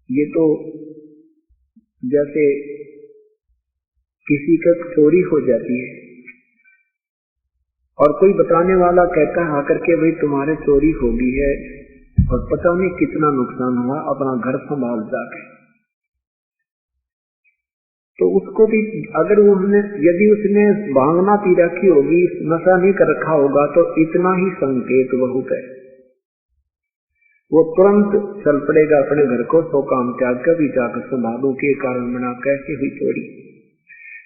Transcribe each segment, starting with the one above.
ये तो जैसे किसी का चोरी हो जाती है और कोई बताने वाला कहता है आकर के भाई तुम्हारे चोरी हो गई है और पता नहीं कितना नुकसान हुआ, अपना घर संभाल जाके। तो उसको भी अगर यदि उसने भांग ना पी रखी होगी, नशा नहीं कर रखा होगा, तो इतना ही संकेत बहुत है, वो तुरंत चल पड़ेगा अपने घर को, सो काम त्याग कर भी जाकर संभालू के कारण बना कैसे हुई चोरी।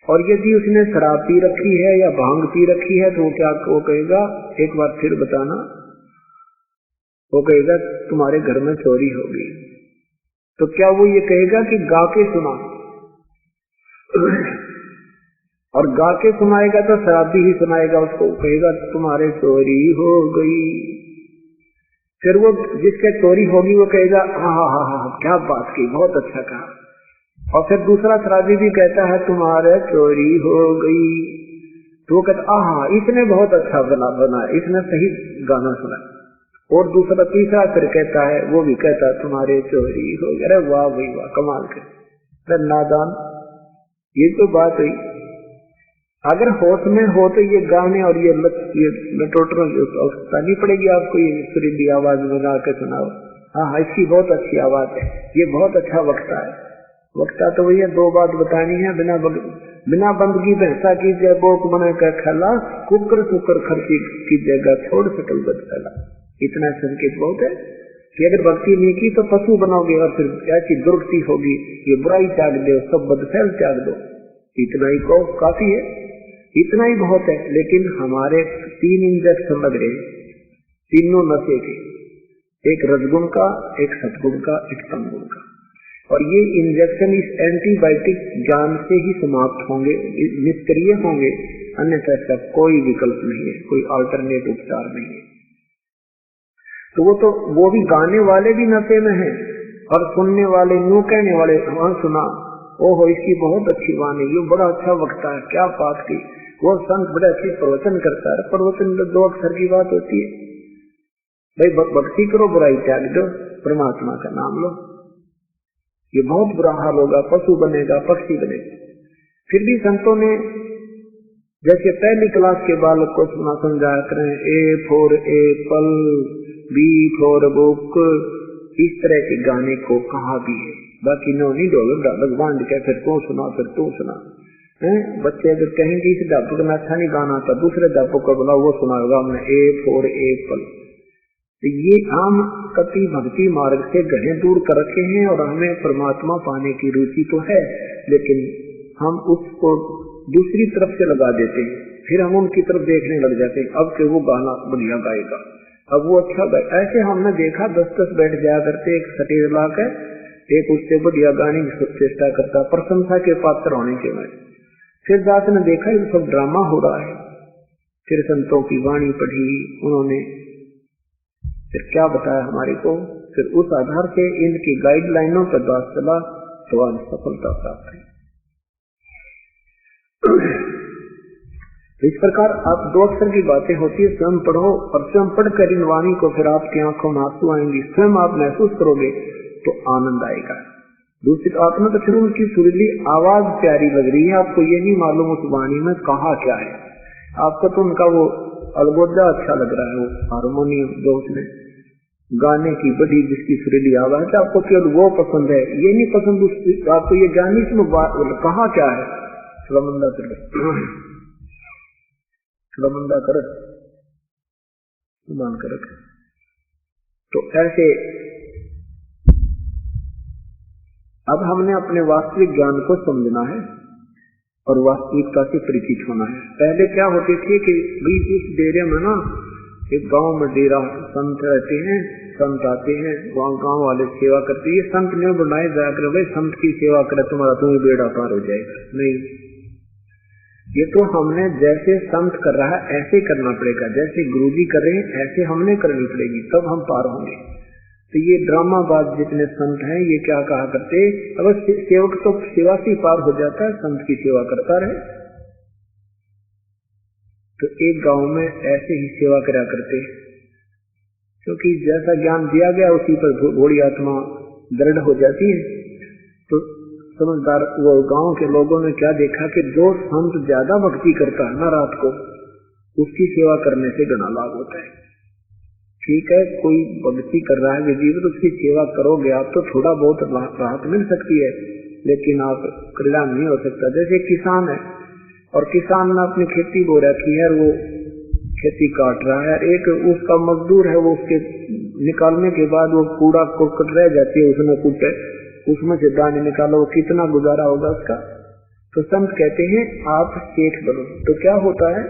और यदि उसने शराब पी रखी है या भांग पी रखी है तो क्या वो कहेगा, एक बार फिर बताना, वो कहेगा तुम्हारे घर में चोरी हो गई। तो क्या वो ये कहेगा कि गा के सुना, और गा के सुनाएगा तो शराबी ही सुनाएगा उसको, कहेगा तुम्हारे चोरी हो गई। फिर वो जिसके चोरी होगी वो कहेगा हाँ क्या बात की, बहुत अच्छा कहा। और फिर दूसरा शराबी भी कहता है तुम्हारे चोरी हो गई, तो वो कहता हाँ इसने बहुत अच्छा बना, इसने सही गाना सुना। और दूसरा तीसरा फिर कहता है, वो भी कहता है तुम्हारे चोरी हो गई। अरे वाह भाई वाह, कमाल कर नादान। ये तो बात हुई, अगर होश में हो तो ये गाने और ये लटोटर आवश्यकता नहीं पड़ेगी आपको, ये सुरीली आवाज बना के सुनाओ। हाँ इसकी बहुत अच्छी आवाज है, ये बहुत अच्छा वक्ता है। वक्ता तो वही है, दो बात बतानी है, बिना बंदगी भैंसा की जय बोक बना कर खला, कुकर सुकर खर्ची की जगह छोड़ सकल बदला। इतना संकेत बहुत है कि अगर भक्ति नहीं की तो पशु बनोगे और फिर ऐसी दुर्गति होगी, ये बुराई त्याग दो, सब बदफैल त्याग दो। इतना ही को काफी है, इतना ही बहुत है। लेकिन हमारे 3 इंजेक्शन लग रहे, तीनों नशे के, एक रजगुण का, एक सतगुण का, एक तमगुण का। और ये इंजेक्शन इस एंटीबायोटिक ज्ञान से ही समाप्त होंगे, निष्क्रिय होंगे, अन्यथा इसका कोई विकल्प नहीं है, कोई अल्टरनेट उपचार नहीं है। तो वो भी गाने वाले भी नशे में हैं और सुनने वाले यूं कहने वाले, हाँ सुना, ओहो इसकी बहुत अच्छी वाणी, ये बड़ा अच्छा वक्ता है, क्या बात की, वो संत बड़े अच्छे प्रवचन करता है। प्रवचन में 2 अक्षर की बात होती है, भाई भक्ति करो, बुराई त्याग दो, परमात्मा का नाम लो। ये बहुत बुरा हाल होगा, पशु बनेगा, पक्षी बनेगा। फिर भी संतों ने जैसे पहली क्लास के बालक को सुना समझाया करें, A for apple, B for book, इस तरह के गाने को कहा भी है। बाकी नो नहीं ढोलक बांध के फिर तू सुना, फिर तू सुना। बच्चे अगर कहेंगे इस अध्यापक में अच्छा नहीं गाना था, दूसरे अध्यापक को बुलाओ, वो सुनाएगा हमने ए फॉर एप्पल। तो ये हम कति भक्ति मार्ग से गहरे दूर कर रखे हैं और हमें परमात्मा पाने की रुचि तो है, लेकिन हम उसको दूसरी तरफ से लगा देते हैं, फिर हम उनकी तरफ देखने लग जाते हैं, अब के वो गाना बढ़िया गाएगा, अब वो अच्छा गाए। ऐसे हमने देखा 10-10 बैठ जाया करते एक सटेज लाकर, एक उससे बढ़िया गाने की चेष्टा करता, प्रशंसा के पात्र होने के बाद फिर दास ने देखा ये सब ड्रामा हो रहा है। फिर संतों की वाणी पढ़ी उन्होंने, फिर क्या बताया हमारे को, फिर उस आधार से इनकी गाइडलाइनों पर दास चला तो सफलता प्राप्त हुई। इस प्रकार आप 2 अक्षर की बातें होती है, स्वयं पढ़ो और स्वयं पढ़कर इन वाणी को फिर आपकी आंखों में आंसू आएंगे, स्वयं आप महसूस करोगे तो आनंद आएगा। दूसरी आपने तो फिर उनकी सुरीली आवाज प्यारी लग रही है, आपको ये नहीं मालूम उस वाणी में कहा क्या है। आपको तो उनका वो अलगोजा अच्छा लग रहा है, वो हारमोनियम जो उसने गाने की बड़ी जिसकी सुरीली आवाज है, आपको केवल वो पसंद है, ये नहीं पसंद आपको ये गाने इसमें कहा क्या है। सुलमंदा कर मान कर। तो ऐसे अब हमने अपने वास्तविक ज्ञान को समझना है और वास्तविकता से परिचित होना है। पहले क्या होते थे कि बीच इस डेरे में ना एक गांव में डेरा, संत रहते हैं, संत आते हैं, वहाँ गांव वाले सेवा करते हैं। ये संत ने बनाए जाकर भाई संत की सेवा करे तुम्हारा तुम्हें बेड़ा पार हो जाएगा, नहीं। ये तो हमने जैसे संत कर रहा है ऐसे करना पड़ेगा, जैसे गुरुजी कर रहे हैं ऐसे हमने करनी पड़ेगी, तब हम पार होंगे। तो ये ड्रामाबाज जितने संत हैं ये क्या कहा करते, अगर सेवक तो सेवा से पार हो जाता है, संत की सेवा करता रहे। तो एक गांव में ऐसे ही सेवा करा करते क्योंकि जैसा ज्ञान दिया गया उसी पर घोड़ी आत्मा दृढ़ हो जाती है। तो समझदार वो गांव के लोगों ने क्या देखा कि जो संत ज्यादा भक्ति करता है ना रात को, उसकी सेवा करने से घना लाभ होता है। ठीक है, कोई भक्ति कर रहा है विधिवत, उसकी सेवा करोगे आप तो थोड़ा बहुत राहत मिल सकती है, लेकिन आप कल्याण नहीं हो सकता। जैसे किसान है और किसान ने अपनी खेती बो रखी है, वो खेती काट रहा है, एक उसका मजदूर है, वो उसके निकालने के बाद वो कूड़ा कुरकट रह जाती है, उसमें कुटे, उसमें से दाने निकालो, कितना गुजारा होगा उसका। तो संत कहते हैं आप सेठ बनो। तो क्या होता है,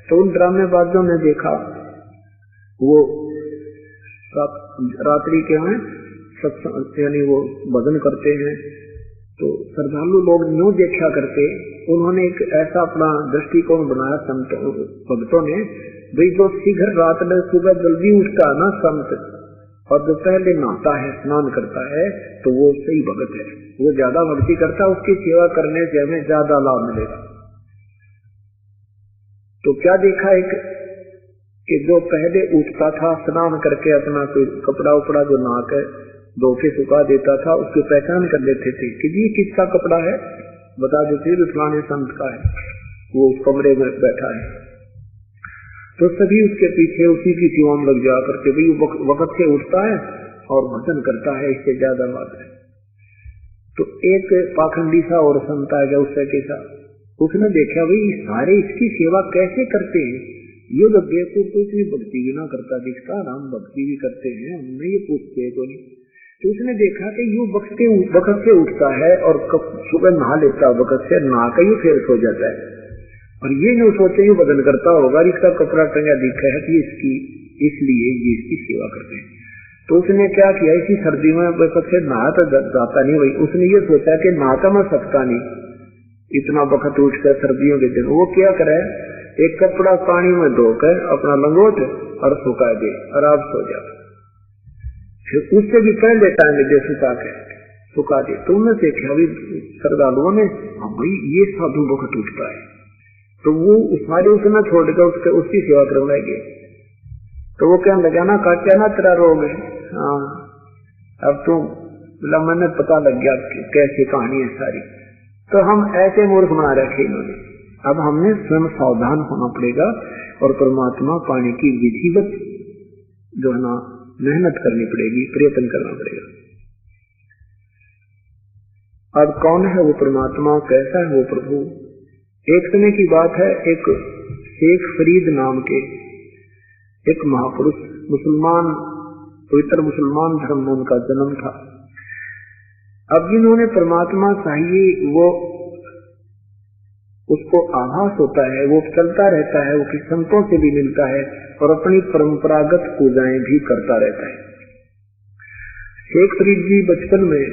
तो उन ड्रामेबाजों ने देखा, वो रात्रि के में सत्संग यानी वो भजन करते हैं, तो श्रद्धालु लोग न्यू देखा करते। उन्होंने एक ऐसा अपना दृष्टिकोण बनाया संत भक्तों ने, भाई जो शीघ्र रात में सुबह जल्दी उठता है ना संत, और जो पहले नहाता है स्नान करता है, तो वो सही भगत है, वो ज्यादा भक्ति करता है, उसकी सेवा करने से हमें ज्यादा लाभ मिलेगा। तो क्या देखा एक कि जो पहले उठता था स्नान करके अपना कोई कपड़ा उपड़ा जो नहा के धो के सुखा देता था, उसकी पहचान कर लेते थे कि जी किसका कपड़ा है, बता देते फलाने संत का है, वो उस कमरे में बैठा है। तो सभी उसके पीछे उसी की सेवा में लग जा करके, भाई वक्त से उठता है और भजन करता है, इससे ज्यादा बात है। तो एक पाखंडी सा और संत आ गया उससे के साथ, उसने देखा भाई सारे इसकी सेवा कैसे करते हैं, ये लोग बेवकूफ तो इतनी भक्ति भी ना करता दिखता, हम भक्ति भी करते हैं, हमने ये पूछते को नहीं। तो उसने देखा कि यू वक्त से उठता है और सुबह नहा लेता है, वक्त से नहा के यू फेर सो जाता है, और ये नहीं सोचे यू बदन करता होगा, इसका कपड़ा टंगा दिखा है कि इसकी इसलिए ये इसकी सेवा करते हैं। तो उसने क्या किया, इसी सर्दी में वक्त से नहा तो जाता नहीं भाई, उसने ये सोचा कि नहा तो मैं सकता नहीं इतना वक्त उठकर सर्दियों के दिन, वो क्या करे, एक कपड़ा पानी में धोकर अपना लंगोट और सुखा दे और आप सो जाओ, फिर उससे भी पहले टाइम दे सुखा दे। तुमने देखा भी श्रद्धालुओं ने, भाई ये साधु वक्त उठता है, तो वो सारे उसने छोड़कर उसकी सेवा करने लगे। तो वो कहने लगा ना काट्या ना तेरा रोग है, हाँ अब तुम बोला मैंने पता लग गया कैसी कहानी है सारी। तो हम ऐसे मूर्ख बना रखे इन्होंने, अब हमने स्वयं सावधान होना पड़ेगा और परमात्मा पाने की विधिवत जो है ना मेहनत करनी पड़ेगी, प्रयत्न करना पड़ेगा। अब कौन है वो परमात्मा, कैसा है वो प्रभु। एक समय की बात है, एक शेख फरीद नाम के एक महापुरुष, मुसलमान, पवित्र मुसलमान धर्म में उनका जन्म था। अब जिन्होंने परमात्मा चाहिए वो उसको आभास होता है, वो चलता रहता है, वो किस संतों से भी मिलता है और अपनी परंपरागत पूजाएं भी करता रहता है। शेख फरीद जी बचपन में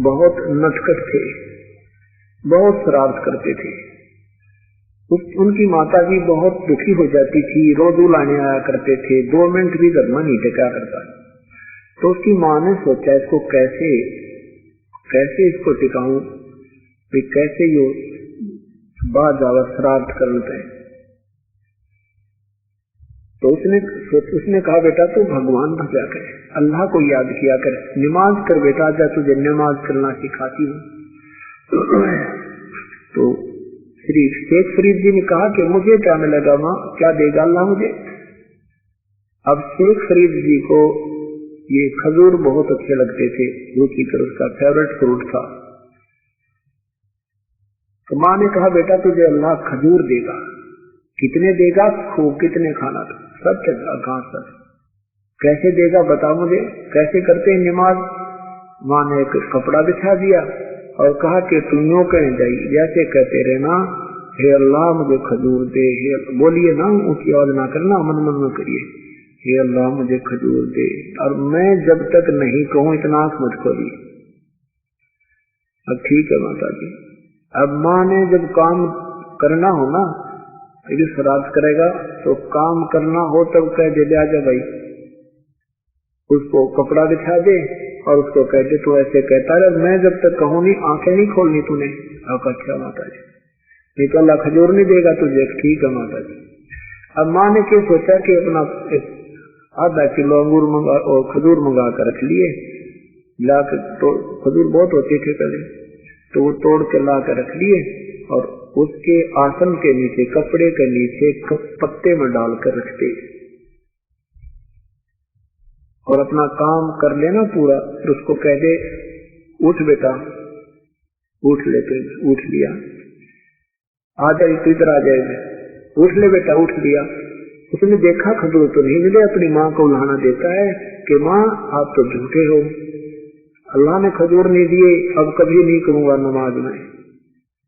बहुत नटखट थे, बहुत शरारत करते थे। उनकी माता जी बहुत दुखी हो जाती थी, रोज लाने आया करते थे, 2 मिनट भी घर में नहीं टिका करता। तो उसकी माँ ने सोचा इसको कैसे इसको टिकाऊं, कैसे यो बाज आवर शरारत कर लेते हैं। तो उसने कहा बेटा तू भगवान भजा कर, अल्लाह को याद किया कर, नमाज कर बेटा, जा तुझे नमाज करना सिखाती हूँ। तो श्री शेख फरीद जी ने कहा कि मुझे क्या मिलेगा माँ, क्या देगा अल्लाह मुझे। अब शेख फरीद जी को ये खजूर बहुत अच्छे लगते थे, रुचिकर उसका फेवरेट फ्रूट था। तो माँ ने कहा बेटा तुझे अल्लाह खजूर देगा, कितने देगा, खूब कितने खाना, सब कहाँ सब कैसे देगा बता मुझे, कैसे करते हैं नमाज। माँ ने एक कपड़ा बिछा दिया और कहा कि तुम यूं कहीं जाइए, जैसे कहते रहना हे अल्लाह मुझे खजूर दे, हे बोलिए ना, उसकी आवाज ना करना, मन मन में करिए, हे अल्लाह मुझे खजूर दे, और मैं जब तक नहीं कहूं इतना आंख मत खोलिए। अब ठीक है माता जी। अब माँ ने जब काम करना हो ना, यदि श्राद्ध करेगा तो काम करना हो तब कह दे आजा भाई, उसको कपड़ा बिछा दे और उसको कह दे तू ऐसे कहता रहे, मैं जब तक कहूं नहीं आंखें नहीं खोलनी तूने। अच्छा माता जी, नहीं तो अल्लाह खजूर नहीं देगा तुझे। ठीक है माता जी। अब माँ ने क्या सोचा कि अपना आधा किलो अंगूर मंगा और खजूर मंगा कर रख लिए, लाकर तो खजूर बहुत होते थे पहले, तो वो तोड़ के ला कर रख लिए और उसके आसन के नीचे, कपड़े के नीचे पत्ते में डालकर रखते और अपना काम कर लेना पूरा। फिर उसको कह दे उठ बेटा, उठ ले, तो उठ लिया, आ जाए तो इधर आ जाएगा, उठ ले बेटा, उठ लिया। उसने देखा खजूर तो नहीं मिले, अपनी माँ को उल्हाना देता है कि माँ आप तो झूठे हो, अल्लाह ने खजूर नहीं दिए, अब कभी नहीं करूंगा नमाज में।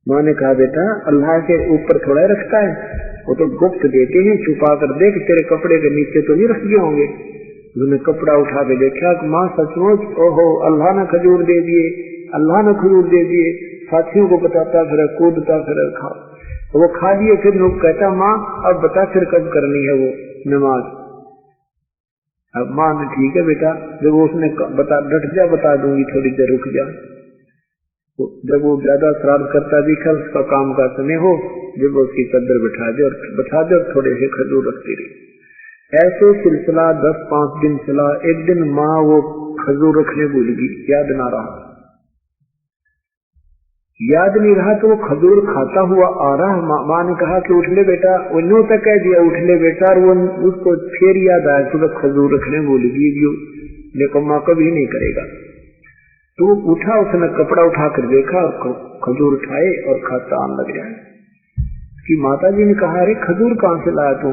माँ ने कहा बेटा अल्लाह के ऊपर थोड़ा रखता है, वो तो गुप्त देते हैं, छुपा कर देख, तेरे कपड़े के नीचे तो नहीं रख दिए होंगे। उन्होंने कपड़ा उठा के देखा कि माँ सचमुच, ओहो अल्लाह ने खजूर दे दिए, अल्लाह ने खजूर दे दिए। साथियों को बताता फिर, कूदता फिर, खा वो खा लिए। फिर लोग कहता माँ अब बता फिर कब करनी है वो नमाज। अब माँ ने ठीक है बेटा, जब उसने बता डट जा, बता दूंगी, थोड़ी देर रुक जा। तो जब वो ज्यादा श्राद्ध करता दिखा, उसका काम का समय हो, जब उसकी कदर बिठा दे और थोड़े से खजूर रखती रही। ऐसे सिलसिला 10-5 दिन चला। एक दिन माँ वो खजूर रखने भूल गई, याद ना रहा, याद नहीं रहा तो वो खजूर खाता हुआ आ रहा। माँ ने कहा कि उठ ले बेटा, वो न्यू तक कह दिया उठ ले बेटा, और वो उसको फिर याद आया कि खजूर रखने भूल गई, लेकिन माँ कभी नहीं करेगा। तो उठा, उसने कपड़ा उठाकर देखा और खजूर उठाए और खाता आने लग जाए। कि माता जी ने कहा अरे खजूर कहाँ से लाया तू?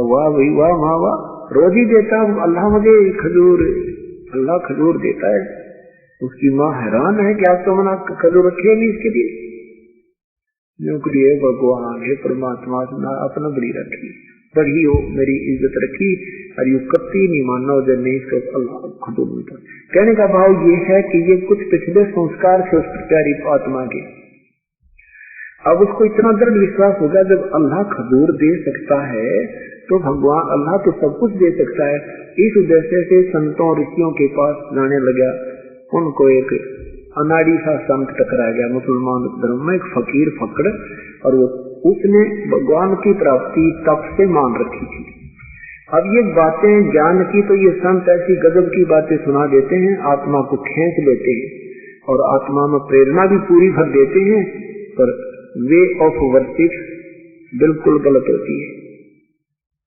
वाह भाई वाह, माँ वाह, रोज ही देता अल्लाह मुझे खजूर, अल्लाह खजूर देता है। उसकी माँ हैरान है कि आप तो मना खजूर रखे नहीं इसके लिए। नौकरी है भगवान, हे परमात्मा, अपना बड़ी रखी, बड़ी हो मेरी इज्जत रखी, और यू कत्ती नहीं मानना उधर नहीं, तो अल्लाह खजूर मिलता। कहने का भाव ये है कि ये कुछ पिछले संस्कार थे उस प्यारी आत्मा के। अब उसको इतना दृढ़ विश्वास हो गया जब अल्लाह खजूर दे सकता है तो भगवान अल्लाह तो सब कुछ दे सकता है। इस उद्देश्य से संतों ऋषियों के पास जाने लगा। उनको एक अनाड़ी सा संत टकरा गया मुसलमान धर्म में, एक फकीर फकड़, और वो उसने भगवान की प्राप्ति तप से मान रखी थी। अब ये बातें ज्ञान की तो ये संत ऐसी गजब की बातें सुना देते हैं, आत्मा को खींच लेते हैं और आत्मा में प्रेरणा भी पूरी भर देते हैं, पर वे ऑफ वर्शिप बिल्कुल गलत होती है।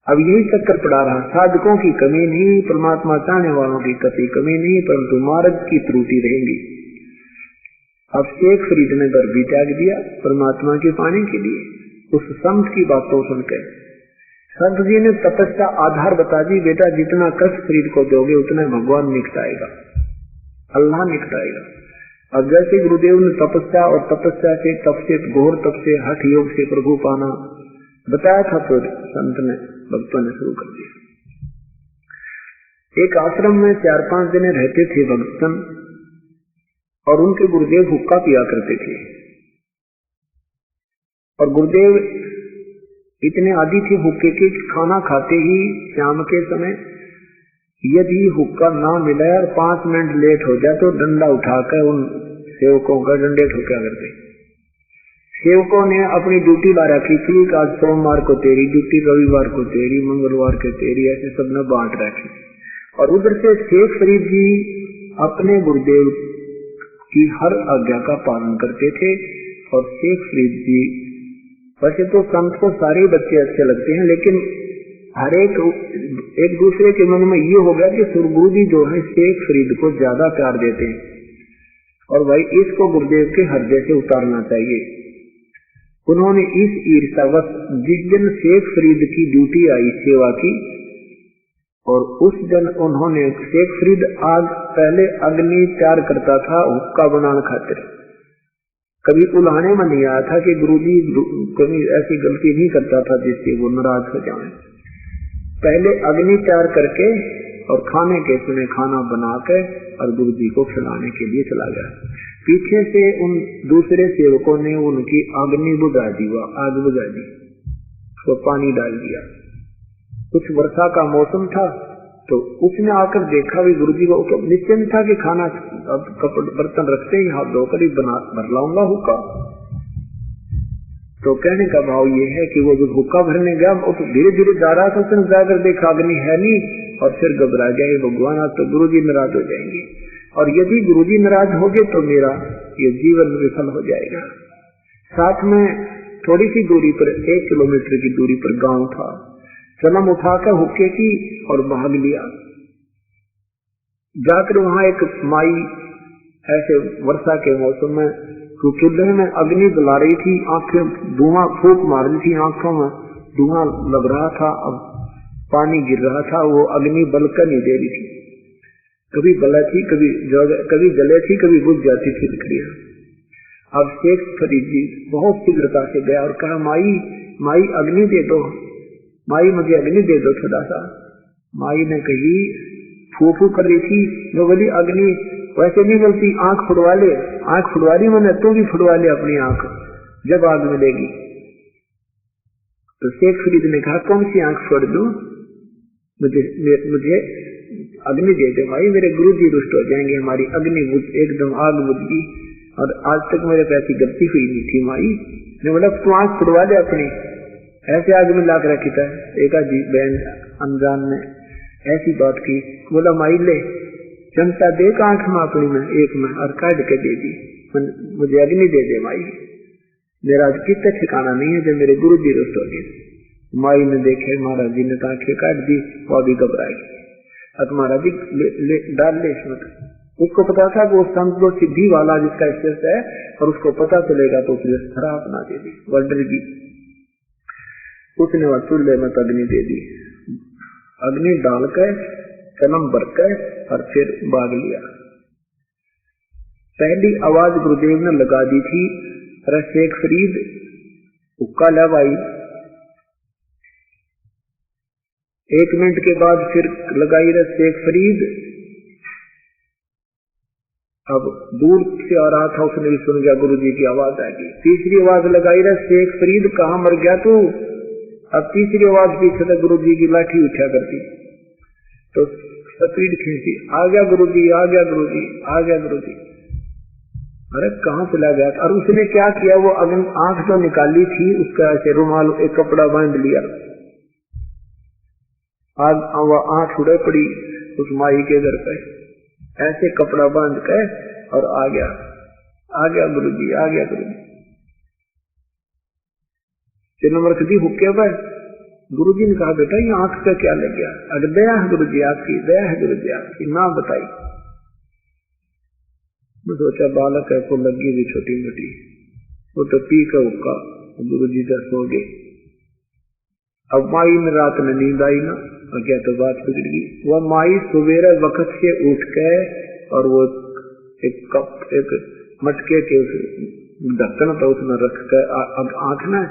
अब यही चक्कर पड़ा रहा, साधकों की कमी नहीं, परमात्मा चाहने वालों की कभी कमी नहीं, परंतु मार्ग की त्रुटि रहेंगी। अब शेख फरीद ने घर भी त्याग दिया परमात्मा के पाने के लिए, उस संत की बातों सुनकर। संत जी ने तपस्या आधार बता दी, बेटा जितना कष्ट फरीद को दोगे उतना भगवान निकटाएगा, अल्लाह निकटाएगा। अब जैसे गुरुदेव ने तपस्या और तपस्या से, तप से, घोर तप से, हठ योग से प्रभु पाना बताया था, तो संत ने भक्तों ने शुरू कर दिया। एक आश्रम में 4-5 दिन रहते थे भक्तन, और उनके गुरुदेव हुक्का पिया करते थे, और गुरुदेव इतने आदी थे हुक्के के, खाना खाते ही शाम के समय यदि हुक्का ना मिला और 5 मिनट लेट हो जाए तो डंडा उठाकर उन सेवकों का डंडे ठोका करते। सेवकों ने अपनी ड्यूटी ला रखी थी, आज सोमवार को तेरी ड्यूटी, रविवार को तेरी, मंगलवार को तेरी, ऐसे सबने बांट रखी। और उधर से शेख फरीद जी अपने गुरुदेव की हर आज्ञा का पालन करते थे। और शेख फरीद जी वैसे तो संत को सारे बच्चे अच्छे लगते हैं, लेकिन हर एक दूसरे के मन में ये हो गया कि सुरगुरु जी जो है शेख फरीद को ज्यादा प्यार देते हैं, और भाई इसको गुरुदेव के हृदय से उतारना चाहिए। उन्होंने इस ईर्ष्यावश जिस दिन शेख फरीद की ड्यूटी आई सेवा की, और उस दिन उन्होंने शेख फरीद पहले अग्नि तैयार करता था हुक्का बनाने खातिर, कभी उल्हाने में नहीं आया था कि गुरुजी कभी ऐसी गलती नहीं करता था जिससे वो नाराज हो जाए। पहले अग्नि तैयार करके और खाने के समय खाना बना के और गुरुजी को खिलाने के लिए चला गया। पीछे से उन दूसरे सेवकों ने उनकी अग्नि बुझा दी, आग बुझा दी, तो पानी डाल दिया। कुछ वर्षा का मौसम था, तो उसने आकर देखा भी गुरुजी को, तो निश्चिंत था कि खाना अब बर्तन रखते ही हाथ धोकर ही भर लाऊंगा हुक्का। तो कहने का भाव ये है कि वो जब हुक्का भरने गया वो तो धीरे धीरे जा रहा था, उसने जाकर देखा अग्नि है नहीं, और फिर घबरा गए, भगवान आज तो गुरुजी नाराज हो जाएंगे, और यदि गुरुजी नाराज हो गए तो मेरा ये जीवन विफल हो जाएगा। साथ में थोड़ी सी दूरी पर 1 किलोमीटर की दूरी पर गांव था। सनम उठाकर हुक्के की और भाग लिया। जाकर वहां एक माई ऐसे वर्षा के मौसम में चूल्हे में अग्नि जला रही थी, आंखें धुआं फूंक मार रही थी, आंखों में धुआं लग रहा था, अब पानी गिर रहा था, वो अग्नि बलकर नहीं दे रही थी, कभी बला थी, कभी जले थी, कभी बुझ जाती थी लकड़ियां। अब शेख फरीद जी बहुत शीघ्रता से गया और कहा, माई अग्नि दे दो, माई मुझे अग्नि दे दो थोड़ा सा। माई ने कही, फू कर रही थी, जो बोली अग्नि वैसे नहीं बोलती, आंख फुड़वा ले, आंख फुड़वा रही मैंने, तू भी फुड़वा ले अपनी आंख, जब आग मिलेगी। तो शेख फरीद ने कहा, कौन सी आंख फोड़ दूं, मुझे अग्नि दे दे भाई, मेरे गुरु जी रुष्ट हो जाएंगे, हमारी अग्नि एकदम आग बुझ गई, और आज तक मेरे पे ऐसी गलती हुई नहीं थी माई ने। बोला तू आंख फुड़वा ले अपनी, ऐसे आग में लाकर रखी था। एक अजीब बहन अनजान ने ऐसी बात की, बोला माई ले जनता देख आंख में अपनी में एक में और काट के दे दी, मुझे अग्नि दे दे माई, मेरा आज कितना ठिकाना नहीं है जब मेरे गुरु जी रुष्ट हो गए। माई ने देखे महाराज जी ने आंखें काट दी, वो भी घबराई। अब महाराज जी डाल ले इसमें, उसको पता था कि वो संत जो सिद्धि वाला जिसका स्टेस है और उसको पता चलेगा तो उसने शराब ना दे दी, वह डर गई। उसने वह चूल्हे में अग्नि दे दी, अग्नि डालकर कलम भरकर और फिर भाग लिया। पहली आवाज गुरुदेव ने लगा दी थी, अरे शेख फरीद हुक्का ला भाई। 1 मिनट के बाद फिर लगाई, रे शेख फरीद। अब दूर से आ रहा था, उसने भी सुन गया, गुरुजी की आवाज आ गई। तीसरी आवाज लगाई, रे शेख फरीद कहाँ मर गया तू। अब तीसरी आवाज पीछे से गुरुजी की लाठी उठा करती, तो स्पीड खींची, आ गया गुरुजी, आ गया गुरुजी, आ गया गुरुजी। अरे कहाँ चला गया। और उसने क्या किया, वो आंख तो निकाली थी, उसका ऐसे रुमाल एक कपड़ा बांध लिया, वो आंख उड़े पड़ी उस माई के घर पे, ऐसे कपड़ा बांध के और आ गया गुरुजी, आ गया गुरुजी। 3 नंबर कभी हुक्के पर गुरुजी ने कहा, बेटा ये आंख का क्या लग गया। अगर दया है गुरुजी आपकी, दया है गुरुजी आपकी, ना बताई। मैं सोचा बालक है को लगी हुई छोटी मोटी, वो तो पी का हुक्का, गुरुजी का सो गए। अब माई में रात में नींद आई ना, और क्या तो बात बिगड़ गई। वह माई सवेरे वक्त से उठ के और वो एक मटके के ढक्कन था उसमें रख कर आंख में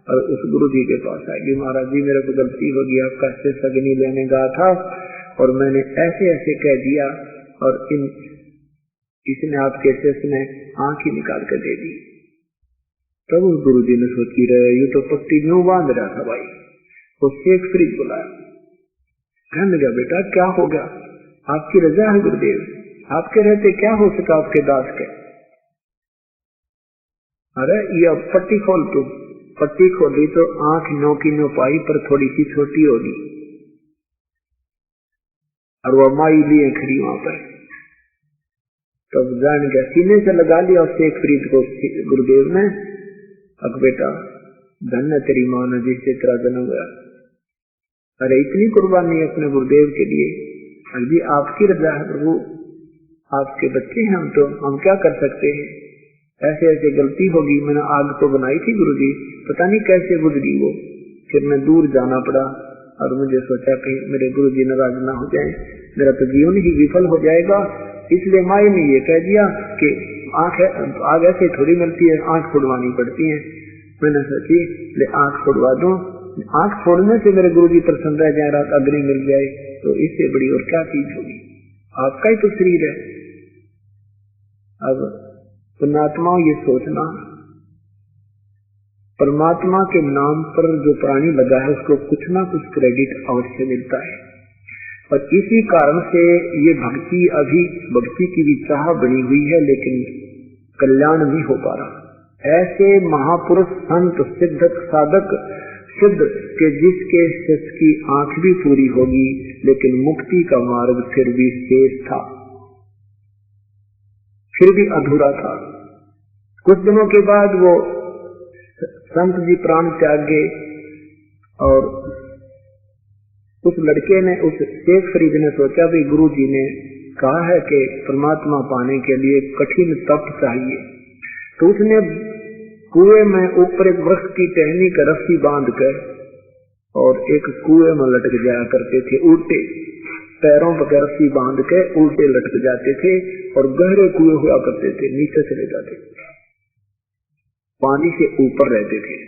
और उस गुरु जी के पास आएगी, महाराज जी मेरे को गलती हो गई, आपका शेष अग्नि लेने गया था और मैंने ऐसे ऐसे कह दिया और इसने आपके शेष में आंख ही निकाल कर दे दी। तब उस गुरु जी ने सोची रहे, ये तो पट्टी न्यू बांध रहा था भाई। वो शेख फरीद बुलाया, कहने लगा, बेटा क्या हो गया, आपकी रजा है गुरुदेव, आपके रहते क्या हो सका आपके दास के। अरे ये पट्टी खोल, तू पट्टी खोली तो आंख नो की नो पाई, पर थोड़ी सी छोटी होगी। और वो माई लिए खड़ी वहां पर, तब जान गया, सीने से लगा लिया और शेख फरीद को गुरुदेव ने, अब बेटा धन्य तेरी मां ने जिससे तेरा जन्म हुआ। अरे इतनी कुर्बानी अपने गुरुदेव के लिए, अभी आपकी रजा है प्रभु, आपके बच्चे हैं हम, तो हम क्या कर सकते हैं। ऐसे ऐसे गलती होगी, मैंने आग तो बनाई थी गुरुजी, पता नहीं कैसे गुजरी वो, फिर मैं दूर जाना पड़ा और मुझे सोचा कि मेरे गुरुजी नाराज ना हो जाए, मेरा तो जीवन ही विफल हो जाएगा। इसलिए माई ने ये कह दिया कि आग ऐसे थोड़ी मिलती है, आंख फुड़वानी पड़ती है। मैंने सोची ले आंख फुड़वा दूं, आंख फोड़ने से मेरे गुरुजी प्रसन्न रह जाए, रात अग्नि मिल जाए, तो इससे बड़ी और क्या चीज होगी, आपका ही तो शरीर है। अब पुण्यात्मा ये सोचना, परमात्मा के नाम पर जो प्राणी लगा है उसको कुछ ना कुछ क्रेडिट अवश्य मिलता है, और इसी कारण से ये भक्ति अभी भक्ति की भी चाह बनी हुई है, लेकिन कल्याण नहीं हो पा रहा। ऐसे महापुरुष संत सिद्धक साधक सिद्ध कि जिसके शिष्य की आंख भी पूरी होगी लेकिन मुक्ति का मार्ग फिर भी शेष था, फिर भी अधूरा था। कुछ दिनों के बाद वो संत जी प्राण त्याग गए और उस लड़के ने, उस शेख फरीद ने सोचा भी गुरु जी ने कहा है कि परमात्मा पाने के लिए कठिन तप चाहिए, तो उसने कुएं में ऊपर एक वृक्ष की टहनी का रस्सी बांध कर और एक कुएं में लटक जाया करते थे। उल्टे पैरों पर रस्सी बांध के उल्टे लटक जाते थे और गहरे कुएं हुआ करते थे, नीचे चले जाते, पानी से ऊपर रहते थे।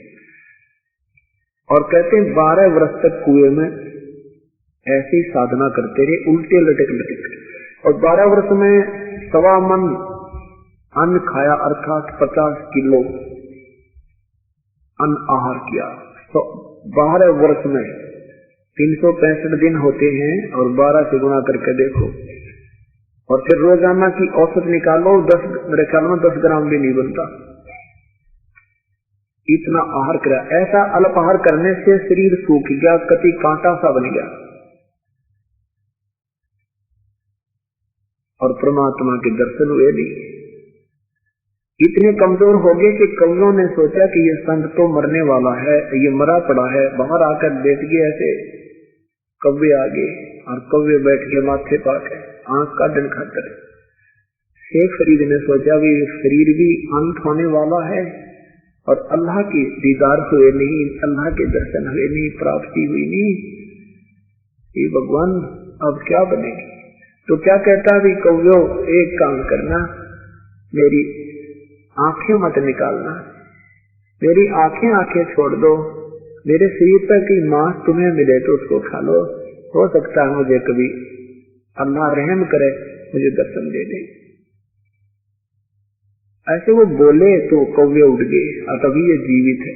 और कहते हैं 12 वर्ष तक कुएं में ऐसी साधना करते रहे, उल्टे लटक लटक, और 12 वर्ष में 1.25 मन अन्न खाया, अर्थात 50 किलो अन्न आहार किया। तो 12 वर्ष में 365 दिन होते हैं और 12 से गुणा करके देखो, और फिर रोजाना की औसत निकालो, 10 मेरे ख्याल में 10 ग्राम भी नहीं बनता, इतना आहार करा। ऐसा अल्प आहार करने से शरीर सूख गया, कति कांटा सा बन गया और परमात्मा के दर्शन हुए नहीं। इतने कमजोर हो गए कि कौवों ने सोचा कि ये संत तो मरने वाला है, ये मरा पड़ा है, बाहर आकर बैठ गए। ऐसे कौवे आ गए और कौवे बैठ के माथे पाके आंख का दिन खाते रहे। शेख फरीद ने सोचा भी शरीर भी अंत होने वाला है और अल्लाह की दीदार हुए नहीं, अल्लाह के दर्शन हुए नहीं, प्राप्ति हुई नहीं, ये भगवान अब क्या बनेगी। तो क्या कहता भी कौवे, एक काम करना, मेरी आंखें मत निकालना, मेरी आंखें छोड़ दो, मेरे शरीर पर की मांस तुम्हें मिले तो उसको खा लो, हो सकता है मुझे कभी अल्लाह रहम करे, मुझे दर्शन दे दे। ऐसे वो बोले तो कौवे उड़ गए और तभी ये जीवित है।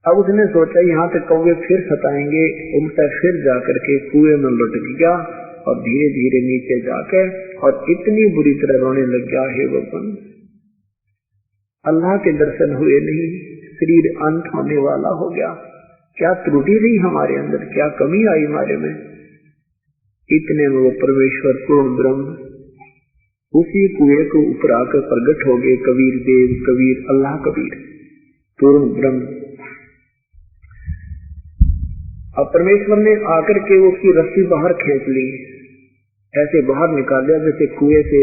अब उसने सोचा यहाँ पे कौवे फिर सताएंगे, उनसे फिर जाकर के कुएं में लुट गया और धीरे धीरे नीचे जाके और इतनी बुरी तरह रोने लग गया, हे भगवान अल्लाह के दर्शन हुए नहीं, शरीर अंत होने वाला हो गया, क्या त्रुटि रही हमारे अंदर, क्या कमी आई हमारे में। इतने में वो परमेश्वर पूर्ण ब्रह्म उसी कुएं को ऊपर आकर प्रकट हो गए। कबीर देव, कबीर अल्लाह कबीर पूर्ण ब्रह्म। अब परमेश्वर ने आकर के उसकी रस्सी बाहर खींच ली, ऐसे बाहर निकाल दिया जैसे कुएं से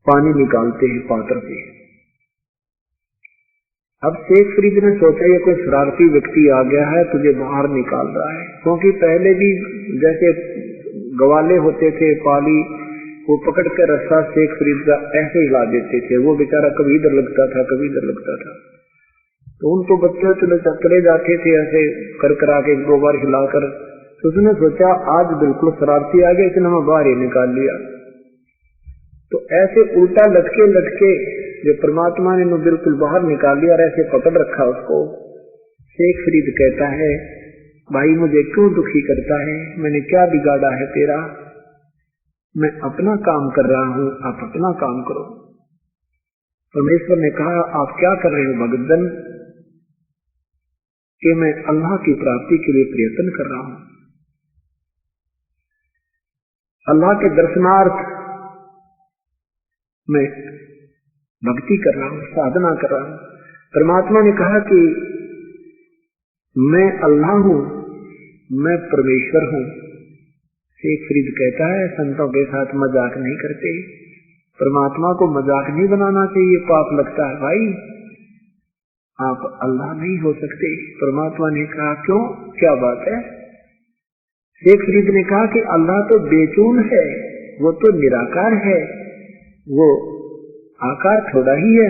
पानी निकालते हैं पात्र से। अब शेख फरीद ने सोचा ये कोई शरारती व्यक्ति आ गया है, तुझे बाहर निकाल रहा है, क्योंकि पहले भी जैसे गवाले होते थे पाली, वो पकड़ कर रस्सा शेख फरीद का ऐसे हिला देते थे, वो बेचारा कभी इधर लगता था कभी इधर लगता था, तो उनको बच्चे चले जाते थे ऐसे कर करा के 2 बार हिलाकर। तो उसने सोचा आज बिल्कुल शरारती आ गया, इसने हमें बाहर ही निकाल लिया। तो ऐसे उल्टा लटके लटके जो परमात्मा ने बिल्कुल बाहर निकाल लिया और ऐसे पकड़ रखा उसको। शेख फरीद कहता है, भाई मुझे क्यों दुखी करता है, मैंने क्या बिगाड़ा है तेरा, मैं अपना काम कर रहा हूं, आप अपना काम करो। परमेश्वर ने कहा आप क्या कर रहे हो भगतजन, कि मैं अल्लाह की प्राप्ति के लिए प्रयत्न कर रहा हूं, अल्लाह के दर्शनार्थ मैं भक्ति कर रहा हूं, साधना कर रहा हूं। परमात्मा ने कहा कि मैं अल्लाह हूं, मैं परमेश्वर हूं। शेख फरीद कहता है संतों के साथ मजाक नहीं करते, परमात्मा को मजाक नहीं बनाना चाहिए, पाप लगता है भाई, आप अल्लाह नहीं हो सकते। परमात्मा ने कहा क्यों, क्या बात है। शेख फरीद ने कहा कि अल्लाह तो बेचून है, वो तो निराकार है, वो आकार थोड़ा ही है।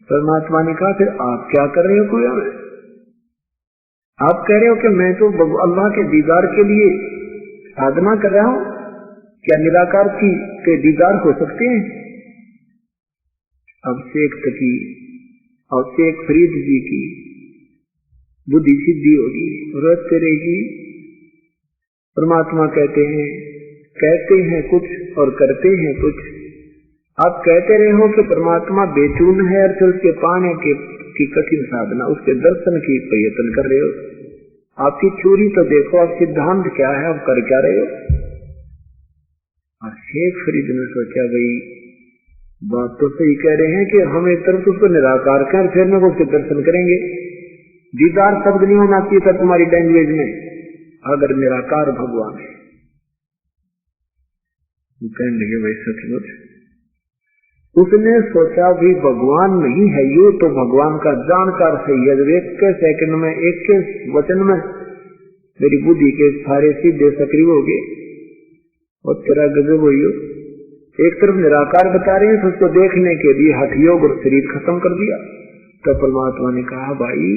परमात्मा ने कहा फिर आप क्या कर रहे हो कुएं में, आप कह रहे हो कि मैं तो अल्लाह के दीदार के लिए साधना कर रहा हूं, क्या निराकार के दीदार हो सकते हैं। अब शेख तकी और शेख फरीद जी की बुद्धि सिद्धि होगी, रोते रहेगी। परमात्मा कहते हैं कुछ और करते हैं कुछ, आप कहते रहे हो कि परमात्मा बेचून है और फिर उसके पाने की कठिन साधना, उसके दर्शन की प्रयत्न कर रहे हो। आपकी चोरी तो देखो, आप सिद्धांत क्या है, आप कर क्या रहे हो। और शेख फरीद ने सोचा भाई बात तो सही कह रहे हैं कि हम एक तरफ उसको निराकार कर फिर में उसके दर्शन करेंगे। दीदार शब्द नहीं होना चाहिए था तुम्हारी लैंग्वेज में, अगर निराकार भगवान है। कहने लगे भाई सचमुच। उसने सोचा भी भगवान नहीं है यू तो भगवान का जानकार सही है। जब एक के सेकंड में, एक के वचन में मेरी बुद्धि के सारे सीधे सक्रिय हो गए और तेरा गजब हो। एक तरफ निराकार बता रहे हैं तो उसको देखने के लिए हठ योग और शरीर खत्म कर दिया। तो परमात्मा ने कहा भाई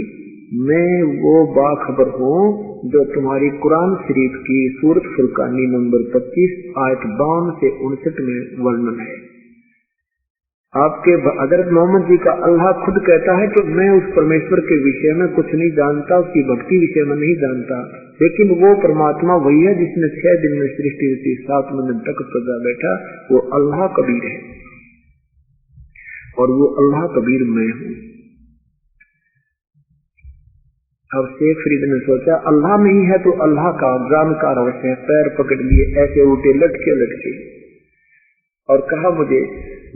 मैं वो बाखबर हूँ जो तुम्हारी कुरान शरीफ की सूरत फुरकानी नंबर 25 आयत 52 से 59 में वर्णन है। आपके हजरत मोहम्मद जी का अल्लाह खुद कहता है कि मैं उस परमेश्वर के विषय में कुछ नहीं जानता, उसकी भक्ति विषय में नहीं जानता, लेकिन वो परमात्मा वही है जिसने 6 दिन में सृष्टि हुई, 7 दिन तक सजा बैठा, वो अल्लाह कबीर है और वो अल्लाह कबीर मैं हूँ। अब शेख फरीद ने सोचा अल्लाह नहीं है तो अल्लाह का जानकार अवश्य है। पैर पकड़ लिए ऐसे उठे लटके लटके और कहा मुझे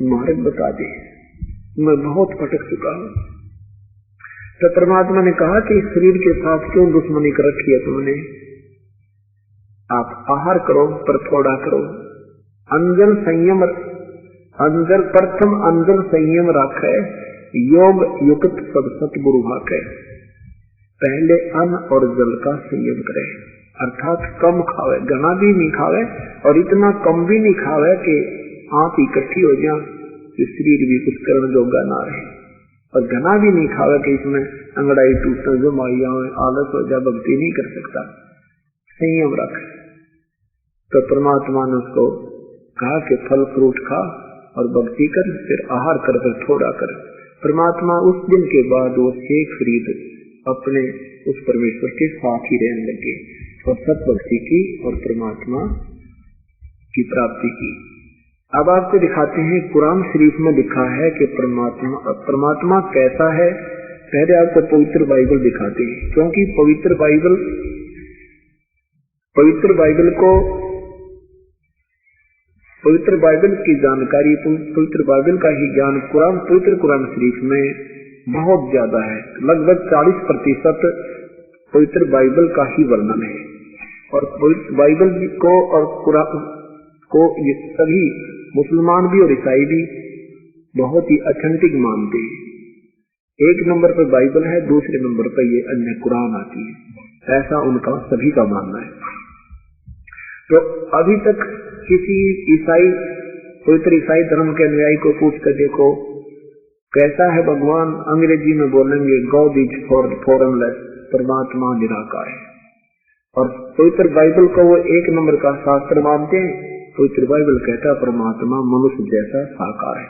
मार्ग बता दे, मैं बहुत भटक चुका हूँ। तो परमात्मा ने कहा कि इस शरीर के साथ क्यों दुश्मनी कर रखी है तुमने। आप आहार करो पर थोड़ा करो। अंजन संयम, अंजन प्रथम अंजन संयम रखे, योग युक्त सब सतगुरु भाके। पहले अन्न और जल का संयम करे, अर्थात कम खावे, घना भी नहीं खावे और इतना कम भी नहीं खावे कि आप इकट्ठी हो जाए कि शरीर भी कुछ करने जोगा ना रहे, और घना भी नहीं खावे कि इसमें अंगड़ाई टूटना जो माइया आलस हो जाए, भक्ति नहीं कर सकता। संयम रख। तो परमात्मा ने उसको कहा कि फल फ्रूट खा और भक्ति कर, फिर आहार कर, फिर थोड़ा कर। परमात्मा उस दिन के बाद वो शेख फरीद अपने उस परमेश्वर के साथ ही रहने लगे और सत भक्ति की और परमात्मा की प्राप्ति की। अब आपको दिखाते हैं कुरान शरीफ में लिखा है कि परमात्मा कैसा है। पहले आपको पवित्र बाइबल दिखाते हैं, क्योंकि पवित्र बाइबल की जानकारी, पवित्र बाइबल का ही ज्ञान पवित्र कुरान शरीफ में बहुत ज्यादा है। लगभग 40% पवित्र बाइबल का ही वर्णन है और पवित्र बाइबल को और कुरान को ये सभी मुसलमान भी और ईसाई भी बहुत ही ऑथेंटिक मानते हैं। 1 नंबर पर बाइबल है, दूसरे नंबर पर ये अन्य कुरान आती है, ऐसा उनका सभी का मानना है। तो अभी तक किसी ईसाई, पवित्र ईसाई धर्म के अनुयायी को पूछ कर देखो कैसा है भगवान, अंग्रेजी में बोलेंगे गॉड इज फॉर्मलेस, परमात्मा निराकार है। और पवित्र बाइबल को वो 1 नंबर का शास्त्र मानते हैं। पवित्र बाइबल कहता है परमात्मा मनुष्य जैसा साकार है।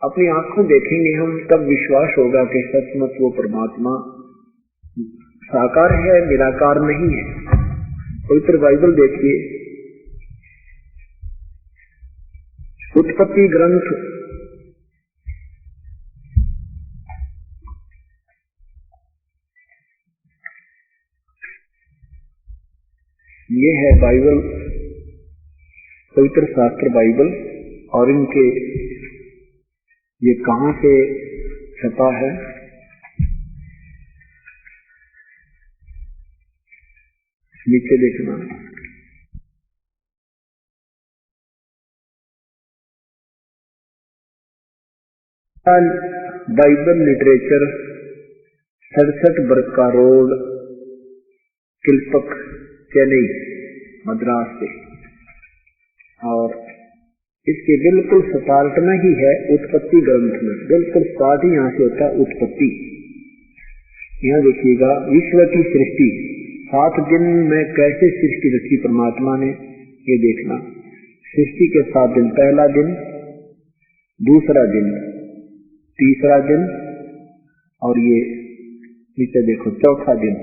अपनी आंखों देखेंगे हम, तब विश्वास होगा कि सचमुच वो परमात्मा साकार है, निराकार नहीं है। पवित्र बाइबल देखिए, उत्पत्ति ग्रंथ ये है बाइबल, पवित्र शास्त्र बाइबल। और इनके ये कहां से छपा है, नीचे देखना। बाइबल लिटरेचर 67 बरका रोड, किल्पक, चेन्नई, मद्रास से। और इसके बिल्कुल स्टार्ट में ही है उत्पत्ति ग्रंथ में, बिल्कुल स्टार्ट ही यहाँ से होता है उत्पत्ति। यहाँ देखिएगा विश्व की सृष्टि 7 दिन में कैसे सृष्टि रची परमात्मा ने, ये देखना। सृष्टि के 7 दिन, पहला दिन, दूसरा दिन, तीसरा दिन, और ये नीचे देखो चौथा दिन,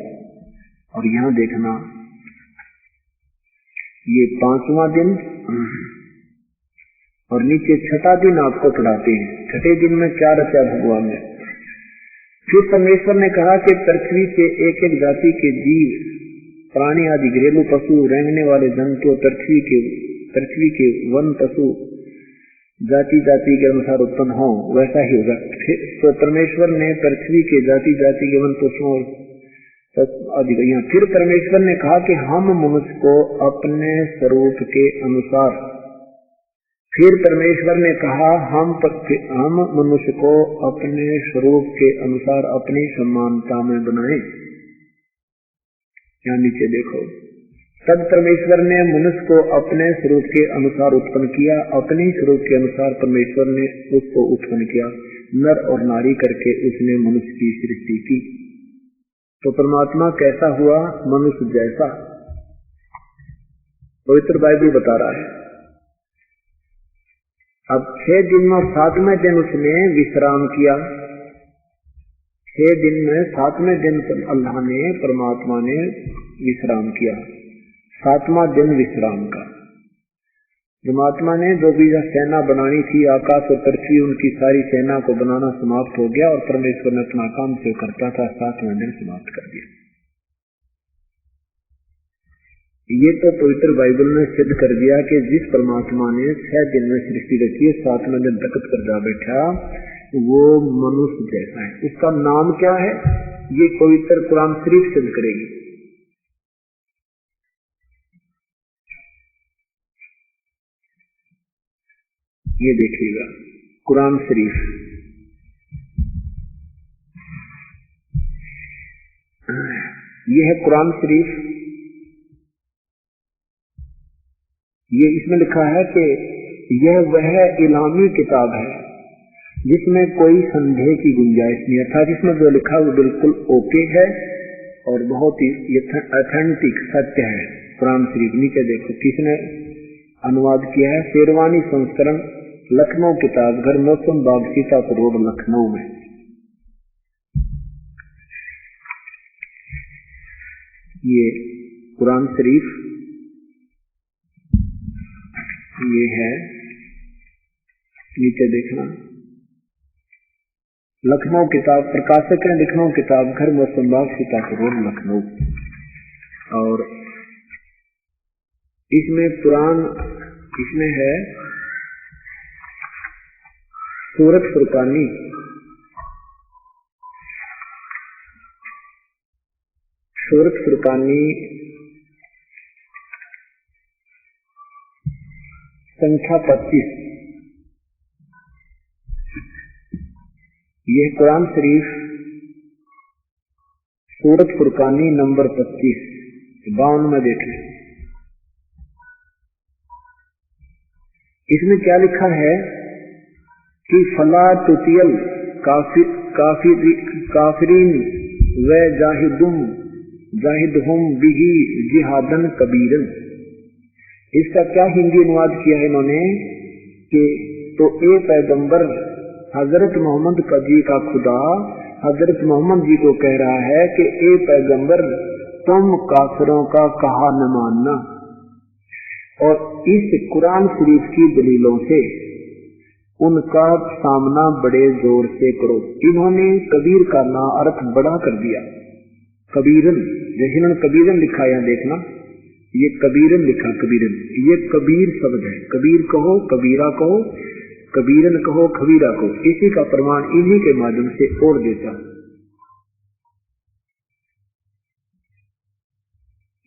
और यहां देखना ये 5वां दिन, और नीचे छठा दिन आपको पढ़ाते हैं। छठे दिन में क्या रचा भगवान ने। फिर परमेश्वर ने कहा कि पृथ्वी से एक एक जाति के जीव, प्राणी आदि, घरेलू पशु, रेंगने वाले जंतु, पृथ्वी के वन पशु जाति जाति के अनुसार उत्पन्न हो, वैसा ही होगा। फिर तो परमेश्वर ने पृथ्वी के जाति जाति के वन पशुओं आदि, फिर परमेश्वर ने कहा कि हम मनुष्य को अपने स्वरूप के अनुसार, फिर परमेश्वर ने कहा हम मनुष्य को अपने स्वरूप के अनुसार अपनी समानता में बनाए। यहाँ नीचे देखो, तब परमेश्वर ने मनुष्य को अपने स्वरूप के अनुसार उत्पन्न किया, अपने स्वरूप के अनुसार परमेश्वर ने उसको उत्पन्न किया, नर और नारी करके उसने मनुष्य की सृष्टि की। तो परमात्मा कैसा हुआ? मनुष्य जैसा। पवित्र बाइबल बता रहा है। अब 6 दिन और 7वें दिन उसने विश्राम किया। 6 दिन में 7वें दिन अल्लाह ने, परमात्मा ने विश्राम किया। 7वां दिन विश्राम का। परमात्मा ने जो भी सेना बनानी थी, आकाश और पृथ्वी, उनकी सारी सेना को बनाना समाप्त हो गया, और परमेश्वर ने अपना काम जो करता था 7वें दिन समाप्त कर दिया। ये तो पवित्र बाइबल ने सिद्ध कर दिया कि जिस परमात्मा ने 6 दिन में सृष्टि रची है, 7वें दिन तकत कर जा बैठा, वो मनुष्य जैसा है। उसका नाम क्या है? ये पवित्र कुरान शरीफ सिद्ध करेगी। ये देखिएगा कुरान शरीफ, ये है कुरान शरीफ। ये इसमें लिखा है कि यह वह इलामी किताब है जिसमें कोई संदेह की गुंजाइश नहीं, अर्थात जिसमें जो लिखा वो बिल्कुल ओके है और बहुत ही ऑथेंटिक सत्य है। कुरान शरीफ नीचे देखो किसने अनुवाद किया है। शेरवानी संस्करण, लखनऊ किताब घर, मौसम बाग, सीतापुर रोड, लखनऊ में। ये कुरान शरीफ ये है, नीचे देखना। लखनऊ किताब, प्रकाशक है लखनऊ किताब घर, मौसम बाग, सीतापुर रोड, लखनऊ। और इसमें कुरान, इसमें है सूरत फुरकानी, सूरत फुरकानी संख्या 25। यह कुरान शरीफ सूरत फुरकानी नंबर 25, 52 में देखें। इसमें क्या लिखा है कि फला तुतियल काफिरीन व जाहिदहुम बिही जिहादन कबीरन। इसका क्या हिंदी अनुवाद किया है इन्होंने कि तो ए पैगंबर, हजरत मोहम्मद जी का खुदा हजरत मोहम्मद जी को कह रहा है कि ए पैगंबर, तुम काफिरों का कहा न मानना, और इस कुरान शरीफ की दलीलों से उनका सामना बड़े जोर से करो। इन्होंने कबीर का ना अर्थ बड़ा कर दिया, कबीरन, जैसे इन्होंने कबीरन लिखा, यहाँ देखना ये कबीरन लिखा, कबीरन, ये कबीर शब्द है। कबीर कहो, कबीरा कहो, कबीरन कहो, खबीरा कहो, इसी का प्रमाण इन्हीं के माध्यम से और देता है।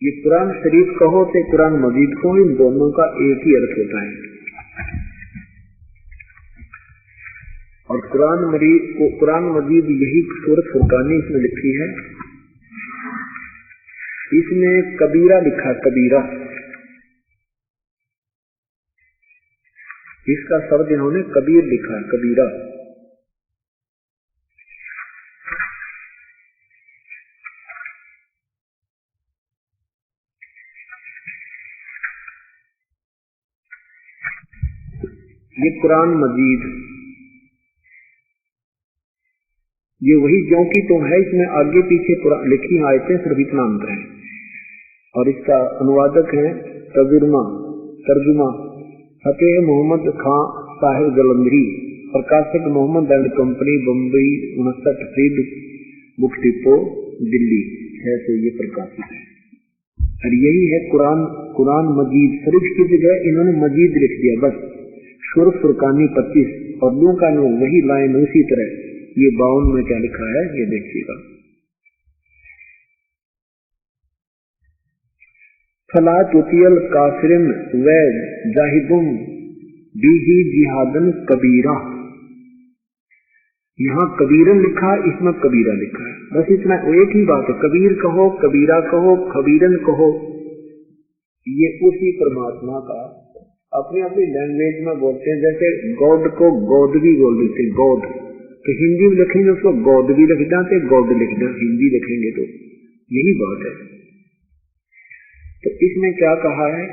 ये कुरान शरीफ कहो से कुरान मजीद कहो, इन दोनों का एक ही अर्थ होता है। और कुरान मजीद यही सूरत फुरकानी इसमें लिखी है। इसमें कबीरा लिखा, कबीरा, इसका शब्द इन्होंने कबीर लिखा, कबीरा। ये कुरान मजीद, ये वही ज्यों की तुम है, इसमें आगे पीछे लिखी आयतें सिर्फ इतना अंतर है। और इसका अनुवादक है तर्जुमा फतेह मोहम्मद खां साहिब जलंधरी, प्रकाशक Mohammad and company, Bombay 59 feet, book depot, Delhi 6 से ये प्रकाशित है। और यही है कुरान मजीद। शरीफ की जगह इन्होंने मजीद लिख दिया बस। शुर फुरकानी 25 और लू का नो वही लाइन उसी तरह। ये 52 में क्या लिखा है ये देखिएगा। फला तुतियल काफिरिन व जाहिदुम बिही जिहादन कबीरा। यहाँ कबीरन लिखा, इसमें कबीरा लिखा है, बस इतना, एक ही बात है। कबीर कहो, कबीरा कहो, खबीरन कहो, ये उसी परमात्मा का अपनी अपनी लैंग्वेज में बोलते हैं। जैसे गॉड को गॉड भी बोल देते, गॉड तो हिंदी में लिखेंगे उसको गॉड भी लिख जाते, गॉड लिखना हिंदी लिखेंगे तो यही बात है। तो इसमें क्या कहा है,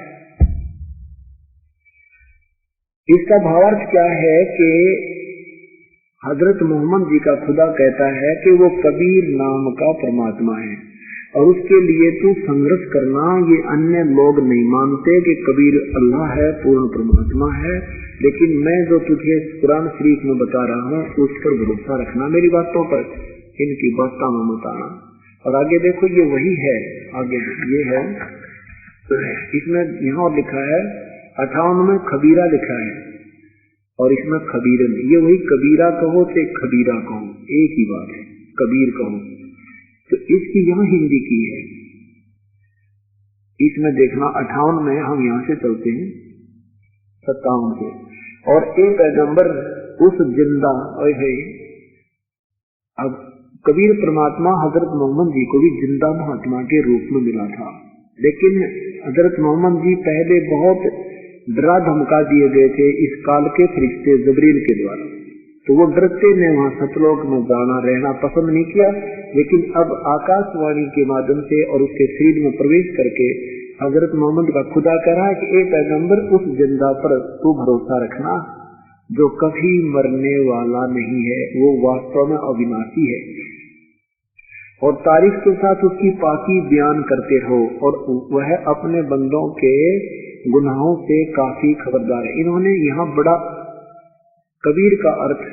इसका भावार्थ क्या है कि हजरत मोहम्मद जी का खुदा कहता है कि वो कबीर नाम का परमात्मा है और उसके लिए तू संघर्ष करना। ये अन्य लोग नहीं मानते कि कबीर अल्लाह है, पूर्ण परमात्मा है, लेकिन मैं जो तुझे कुरान शरीफ में बता रहा हूँ उस पर भरोसा रखना, मेरी बातों पर, इनकी बातों में मत आना। और आगे देखो ये वही है, आगे ये है, इसमें यहाँ लिखा है 58 में खबीरा लिखा है और इसमें खबीरन, ये वही कबीरा कहो से खबीरा कहो, एक ही बात है, कबीर कहो। तो इसकी यहाँ हिंदी की है, इसमें देखना 58 में, हम यहाँ से चलते हैं 57 से। और एक पैगंबर उस जिंदा, अब कबीर परमात्मा हजरत मोहम्मद जी को भी जिंदा महात्मा के रूप में मिला था, लेकिन हजरत मोहम्मद जी पहले बहुत डरा धमका दिए गए थे इस काल के फरिश्ते जबरील के द्वारा, तो वो डरते ने वहां सतलोक में जाना रहना पसंद नहीं किया। लेकिन अब आकाशवाणी के माध्यम से और उसके शरीर में प्रवेश करके हजरत मोहम्मद का खुदा कह रहा है कि ए पैगंबर उस जिंदा पर तू भरोसा रखना जो कभी मरने वाला नहीं है, वो वास्तव में अविनाशी है, और तारीफ के साथ उसकी पाकी बयान करते रहो, और वह अपने बंदों के गुनाहों से काफी खबरदार है। इन्होंने यहाँ बड़ा कबीर का अर्थ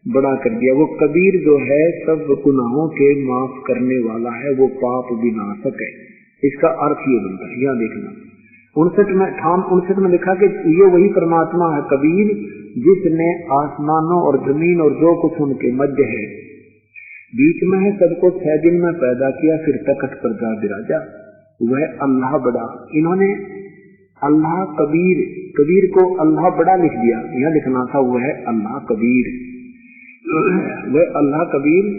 बड़ा कर दिया। वो कबीर जो है सब गुनाहों के माफ करने वाला है, वो पाप विनाशक है, इसका अर्थ ये बनता है। यहाँ देखना 59 में लिखा कि ये वही परमात्मा है कबीर जिसने आसमानों और जमीन और जो कुछ उनके मध्य है बीच में है सबको 6 दिन में पैदा किया, फिर तख्त पर जा विराजा, वह अल्लाह बड़ा। इन्होंने अल्लाह कबीर, कबीर को अल्लाह बड़ा लिख दिया, यह लिखना था वह अल्लाह कबीर, वह अल्लाह कबीर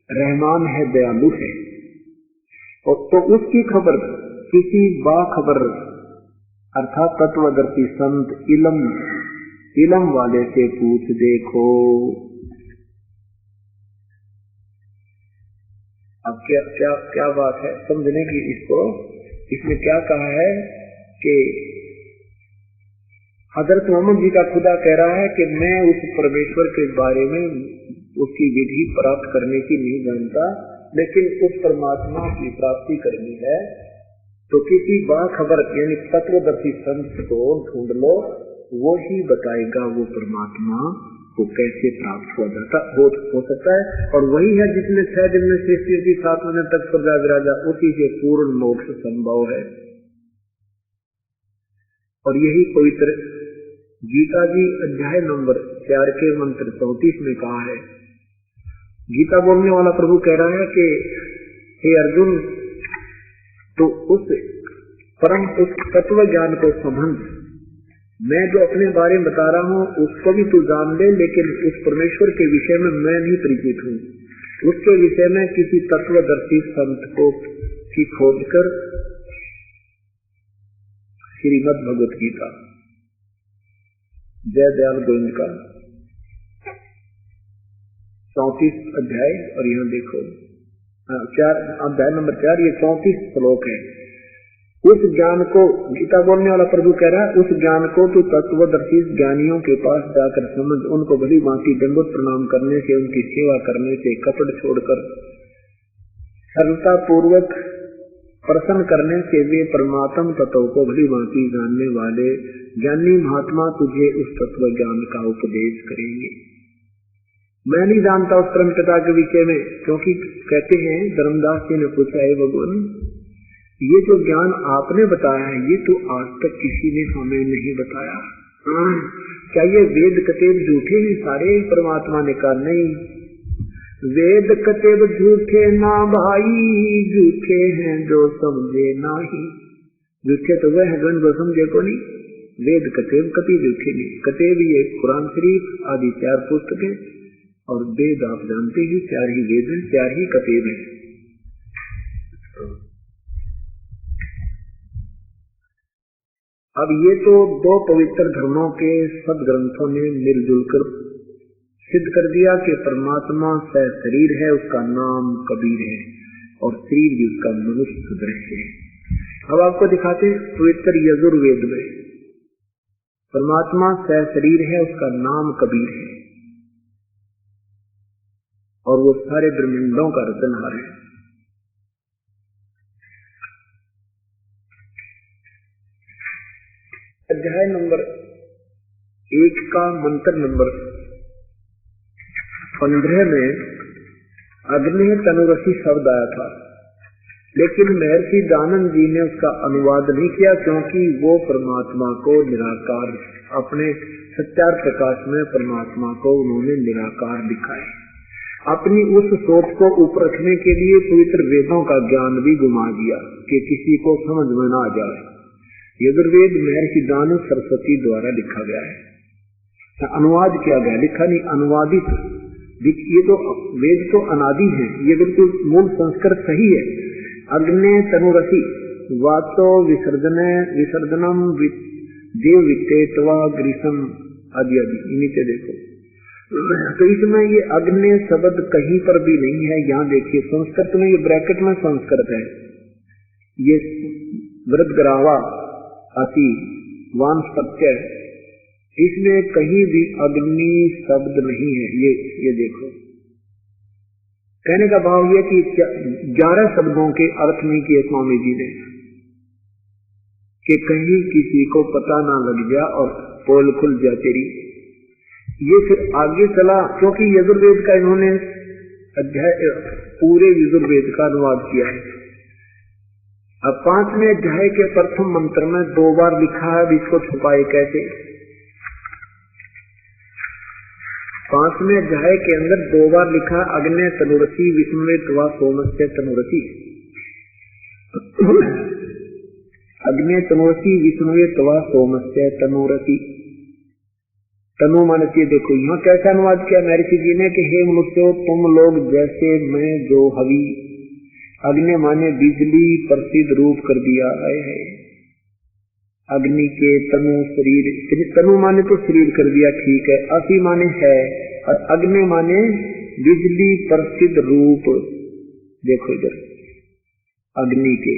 रहमान है, दयालु है। और तो उसकी खबर किसी बाखबर अर्थात तत्वदर्शी संत इलम वाले से पूछ देखो। अब क्या क्या क्या बात है समझने की इसको। इसमें क्या कहा है कि हजरत मोहम्मद जी का खुदा कह रहा है कि मैं उस परमेश्वर के बारे में उसकी विधि प्राप्त करने की नहीं जानता, लेकिन उस परमात्मा की प्राप्ति करनी है तो किसी बाखबर यानी तत्वदर्शी संत को ढूंढ लो, वो ही बताएगा वो परमात्मा को कैसे प्राप्त हो जाता हो सकता है। और वही है जिसने 6 दिन में सृष्टि की 7 महीने तक प्रजा विराजा, उसी से पूर्ण मोक्ष संभव है। और यही पवित्र गीता जी अध्याय नंबर 4 के मंत्र 34 में कहा है। गीता बोलने वाला प्रभु कह रहा है कि हे अर्जुन, तो उस परम उस तत्व ज्ञान को संबंध मैं जो अपने बारे में बता रहा हूँ उसको भी तू जान ले, लेकिन उस परमेश्वर के विषय में मैं नहीं परिचित हूँ। उसके विषय में किसी तत्वदर्शी संत को की खोज कर श्रीमद् भगवत गीता जय दयाल गोविंद का 34 अध्याय, और यहाँ देखो 4 अध्याय नंबर 4 ये 34 श्लोक है। उस ज्ञान को, गीता बोलने वाला प्रभु कह रहा है, उस ज्ञान को तू तत्वदर्शी ज्ञानियों के पास जाकर समझ, उनको भली भांति दंडवत प्रणाम करने से, उनकी सेवा करने से, कपट छोड़कर सरलता पूर्वक प्रसन्न करने से वे परमात्म तत्व को भली भांति जानने वाले ज्ञानी महात्मा तुझे उस तत्व ज्ञान का उपदेश करेंगे। मैं नहीं जानता उस परम पिता के विषय में, क्योंकि कहते हैं, धर्मदास जी ने पूछा, है भगवान ये जो ज्ञान आपने बताया है, ये तो आज तक किसी ने हमें नहीं बताया। क्या ये वेद कतेब झूठे हैं सारे? परमात्मा ने कहा नहीं, वेद कतेब झूठे ना भाई, झूठे हैं जो समझे नाही। झूठे तो वह है जो समझे को नहीं। वेद कतेब कति झूठे नहीं। कतेब ये कुरान शरीफ आदि 4 पुस्तकें, और वेद आप जानते ही 4 ही वेद हैं, 4 ही कतेब हैं। अब ये तो 2 पवित्र धर्मों के सदग्रंथों ने मिलजुल कर सिद्ध कर दिया कि परमात्मा सह शरीर है, उसका नाम कबीर है, और शरीर भी उसका मनुष्य सदृश है। अब आपको दिखाते हैं पवित्र यजुर्वेद में परमात्मा सह शरीर है, उसका नाम कबीर है, और वो सारे ब्रह्मांडों का रचनहार है। अध्याय नंबर 1 का मंत्र नंबर 15 में अग्नि तनुरसी शब्द आया था, लेकिन महर्षि दानंद जी ने उसका अनुवाद नहीं किया, क्योंकि वो परमात्मा को निराकार, अपने सत्यार प्रकाश में परमात्मा को उन्होंने निराकार दिखाया। अपनी उस सोच को ऊपर रखने के लिए पवित्र वेदों का ज्ञान भी गुमा दिया कि किसी को समझ में न आ जाए। यजुर्वेद महर्षि दानव सरस्वती द्वारा लिखा गया है। अनुवाद किया गया, लिखा नहीं, अनुवादित। ये तो वेद तो अनादि है, ये बिल्कुल मूल संस्कृत सही है। अग्नि तनुरसी वाचो विसर्जनम देव वित्तेत्वा ग्रीसम आदि आदि, नीचे देखो। तो इसमें ये अग्नि शब्द कहीं पर भी नहीं है। यहाँ देखिए संस्कृत में, ये ब्रैकेट में संस्कृत है, ये वृद्धग्रावा अति वांस प्रत्यय, इसमें कहीं भी अग्नि शब्द नहीं है। ये देखो, कहने का भाव यह कि 11 शब्दों के अर्थ नहीं किए स्वामी जी ने, कि कहीं किसी को पता ना लग जा और पोल खुल जा तेरी। ये फिर आगे चला, क्योंकि यजुर्वेद का इन्होंने अध्याय, पूरे यजुर्वेद का अनुवाद किया है। अब 5वें अध्याय के प्रथम मंत्र में 2 बार लिखा है, इसको छुपाए कैसे? 5वें अध्याय के अंदर 2 बार लिखा, अग्नि तनुरसी विष्णुवे त्वा सोमस्य तनुरसी। अग्नि तनुरसी विष्णुवे त्वा सोमस्य तनुरसी। तनु मानसी, देखो यहाँ कैसा अनुवाद किया महर्षि जी ने कि हे मनुष्यों, तुम लोग जैसे मैं जो हवि, अग्नि माने बिजली प्रसिद्ध रूप कर दिया है। अग्नि के तनु शरीर, तनु माने तो शरीर कर दिया, ठीक है। असी माने है, और अग्नि माने बिजली प्रसिद्ध रूप। देखो इधर, अग्नि के,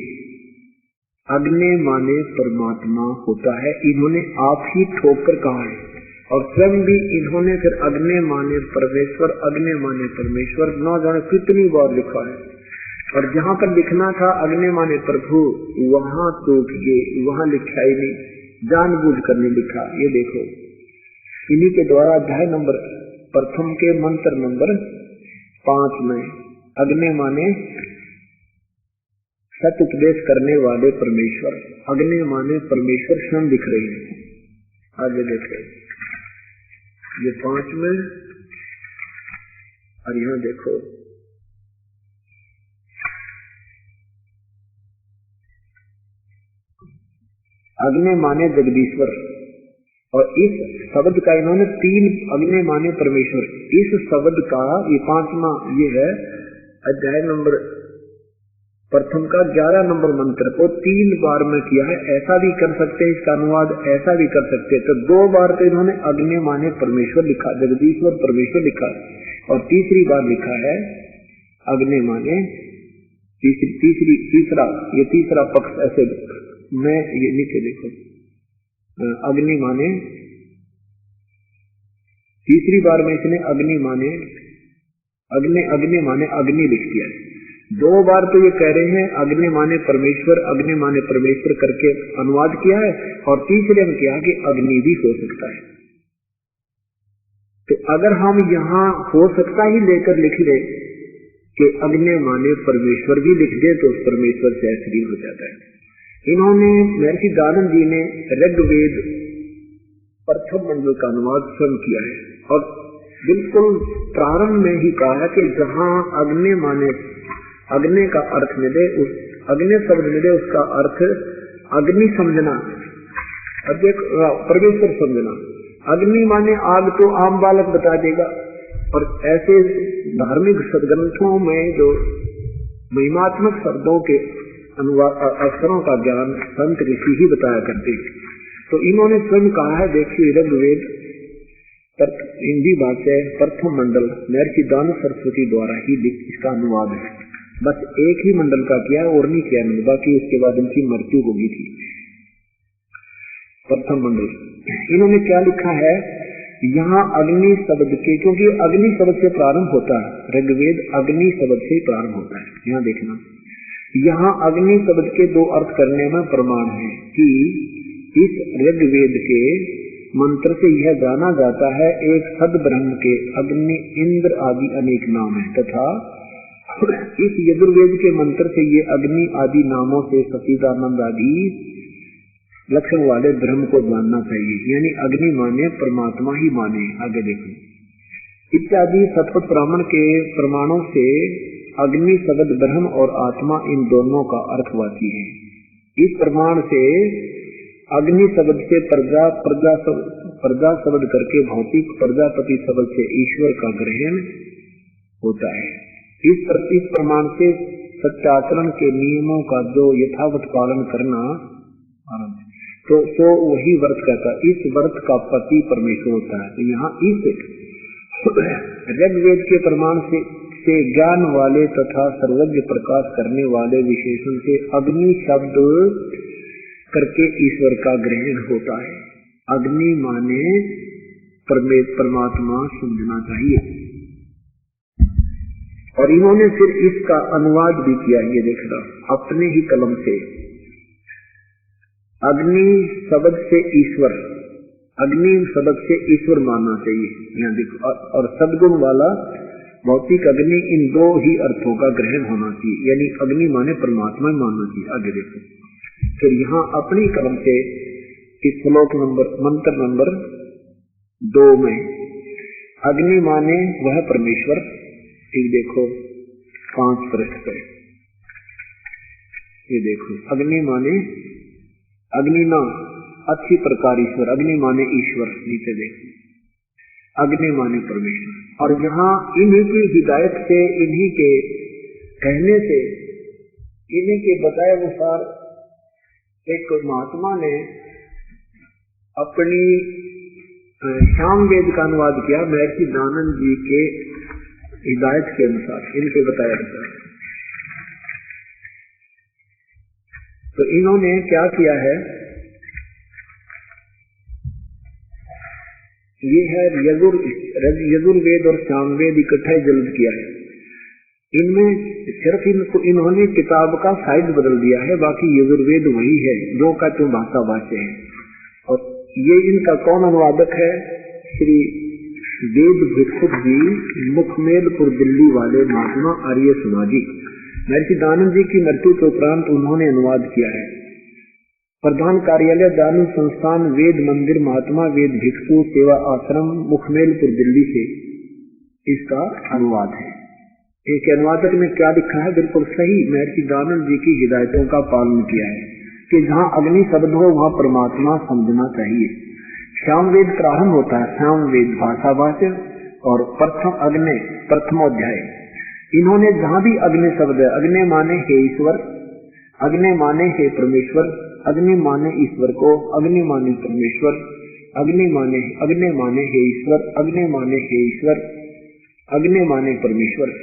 अग्नि माने परमात्मा होता है, इन्होंने आप ही ठोक कर कहा है। और स्वयं भी इन्होंने फिर अग्नि माने परमेश्वर, अग्नि माने परमेश्वर, न जाने कितनी बार लिखा है। और जहाँ पर लिखना था अग्नि माने प्रभु, वहां चूक गए, वहां लिखा ही नहीं, जानबूझ कर नहीं लिखा। ये देखो, इन्हीं के द्वारा अध्याय नंबर प्रथम के मंत्र नंबर 5 में अग्नि माने सत्य उपदेश करने वाले परमेश्वर, अग्नि माने परमेश्वर स्वयं दिख रही है। आगे देखो, ये 5 में, और यहाँ देखो अग्नि माने जगदीश्वर, और इस शब्द का इन्होंने 3 अग्नि माने परमेश्वर, इस शब्द का ये 5वां ये है अध्याय नंबर प्रथम का 11 नंबर मंत्र को 3 बार में किया है। ऐसा भी कर सकते हैं, इसका अनुवाद ऐसा भी कर सकते हैं। तो 2 बार तो इन्होंने अग्नि माने परमेश्वर लिखा, जगदीश्वर परमेश्वर लिखा, और तीसरी बार लिखा है अग्नि माने तीसरा, ये तीसरा पक्ष ऐसे मैं ये नीचे देखो, अग्नि माने तीसरी बार में इसने अग्नि माने अग्नि लिख दिया है। 2 बार तो ये कह रहे हैं अग्नि माने परमेश्वर करके अनुवाद किया है, और तीसरे में किया कि अग्नि भी हो सकता है। तो अगर हम यहाँ हो सकता ही लेकर लिख ले कि अग्नि माने परमेश्वर भी लिख दे तो उस परमेश्वर से अश्लील हो जाता है। इन्होंने महर्षि दानंद जी ने ऋग्वेद प्रथम मंडल का अनुवाद स्वयं किया है, और बिल्कुल प्रारंभ में ही कहा है कि जहाँ अग्नि का अर्थ मिले, उस अग्नि शब्द मिले उसका अर्थ अग्नि समझना, परमेश्वर समझना। अग्नि माने आग तो आम बालक बता देगा, और ऐसे धार्मिक सदग्रंथों में जो महिमात्मक शब्दों के अक्षरों का ज्ञान संत ऋषि ही बताया करते हैं। तो इन्होंने स्वयं कहा है, देखिए ऋग्वेद हिंदी भाषा प्रथम मंडल महर्षि दानव सरस्वती द्वारा ही इसका अनुवाद है। बस एक ही मंडल का किया और नहीं किया, बाकी उसके बाद इनकी मृत्यु हो गई थी। प्रथम मंडल इन्होंने क्या लिखा है यहाँ, अग्नि शब्द के, क्योंकि अग्नि शब्द से प्रारंभ होता है, ऋग्वेद अग्नि शब्द से प्रारंभ होता है। यहाँ देखना, यहाँ अग्नि शब्द के 2 अर्थ करने में प्रमाण है कि इस ऋग्वेद के मंत्र से यह जाना जाता है एक सद ब्रह्म के अग्नि, इंद्र आदि अनेक नाम है, तथा इस यजुर्वेद के मंत्र से ये अग्नि आदि नामों से सचिदानंद आदि लक्षण वाले ब्रह्म को जानना चाहिए। यानी अग्नि माने परमात्मा ही माने। आगे देखो, इत्यादि सतपथ ब्राह्मण के प्रमाणों से अग्नि शब्द ब्रह्म और आत्मा इन दोनों का अर्थवाची है। इस प्रमाण से अग्नि शब्द से प्रजा शब्द करके भौतिक प्रजापति शब्द से ईश्वर का ग्रहण होता है। इस प्रमाण से सत्याचरण के नियमों का जो यथावत पालन करना तो वही व्रत कहता है। इस व्रत का पति परमेश्वर होता है। तो यहाँ इस ऋग्वेद के प्रमाण से ज्ञान वाले तथा सर्वज्ञ प्रकाश करने वाले विशेषण से अग्नि शब्द करके ईश्वर का ग्रहण होता है। अग्नि माने परमात्मा समझना चाहिए। और इन्होंने फिर इसका अनुवाद भी किया, ये देखना अपने ही कलम से। अग्नि शब्द से ईश्वर, अग्नि शब्द से ईश्वर मानना चाहिए। यहाँ देखो, और सद्गुण वाला भौतिक अग्नि, इन 2 ही अर्थों का ग्रहण होना चाहिए। यानी अग्नि माने परमात्मा मानना चाहिए। आगे देखो, फिर यहाँ अपनी कलम से इस श्लोक मंत्र नंबर 2 में अग्नि माने वह परमेश्वर, ठीक देखो 5 पृष्ठ पे, ये देखो अग्नि माने अग्नि ना अच्छी प्रकार ईश्वर, अग्नि माने ईश्वर। नीचे देखो अग्नि माने परमेश्वर। और यहाँ इन्हीं की हिदायत से, इन्हीं के कहने से, इन्हीं के बताए अनुसार एक महात्मा ने अपनी श्याम वेद का अनुवाद किया महर्षि दानंद जी के हिदायत के अनुसार, इनके बताया अनुसार। तो इन्होंने क्या किया है, ये है यजुर्वेद और सामवेद इकट्ठा जल्द किया है। इनमें सिर्फ इन्होंने किताब का साइज बदल दिया है, बाकी यजुर्वेद वही है जो का तो भाषा भाष्य है। और ये इनका कौन अनुवादक है, श्री वेद भिक्षुक जी, मुखमेलपुर दिल्ली वाले महात्मा आर्य समाजी। महर्षि दानंद जी की मृत्यु के उपरांत उन्होंने अनुवाद किया है। प्रधान कार्यालय दानंद संस्थान वेद मंदिर महात्मा वेद भिक्षु सेवा आश्रम मुखमेलपुर दिल्ली से इसका अनुवाद है। एक अनुवादक ने क्या लिखा है, बिल्कुल सही महर्षि दानंद जी की हिदायतों का पालन किया है कि जहाँ अग्नि शब्द हो वहाँ परमात्मा समझना चाहिए। श्याम वेद प्रारंभ होता है, श्याम वेद भाषा भाष्य और प्रथमोध्याय। इन्होंने जहाँ भी अग्नि शब्द है, अग्नि माने हे ईश्वर, अग्नि माने हे परमेश्वर, अग्नि माने ईश्वर को, अग्नि माने परमेश्वर, अग्नि माने हे ईश्वर, अग्नि माने हे ईश्वर, अग्नि माने परमेश्वर।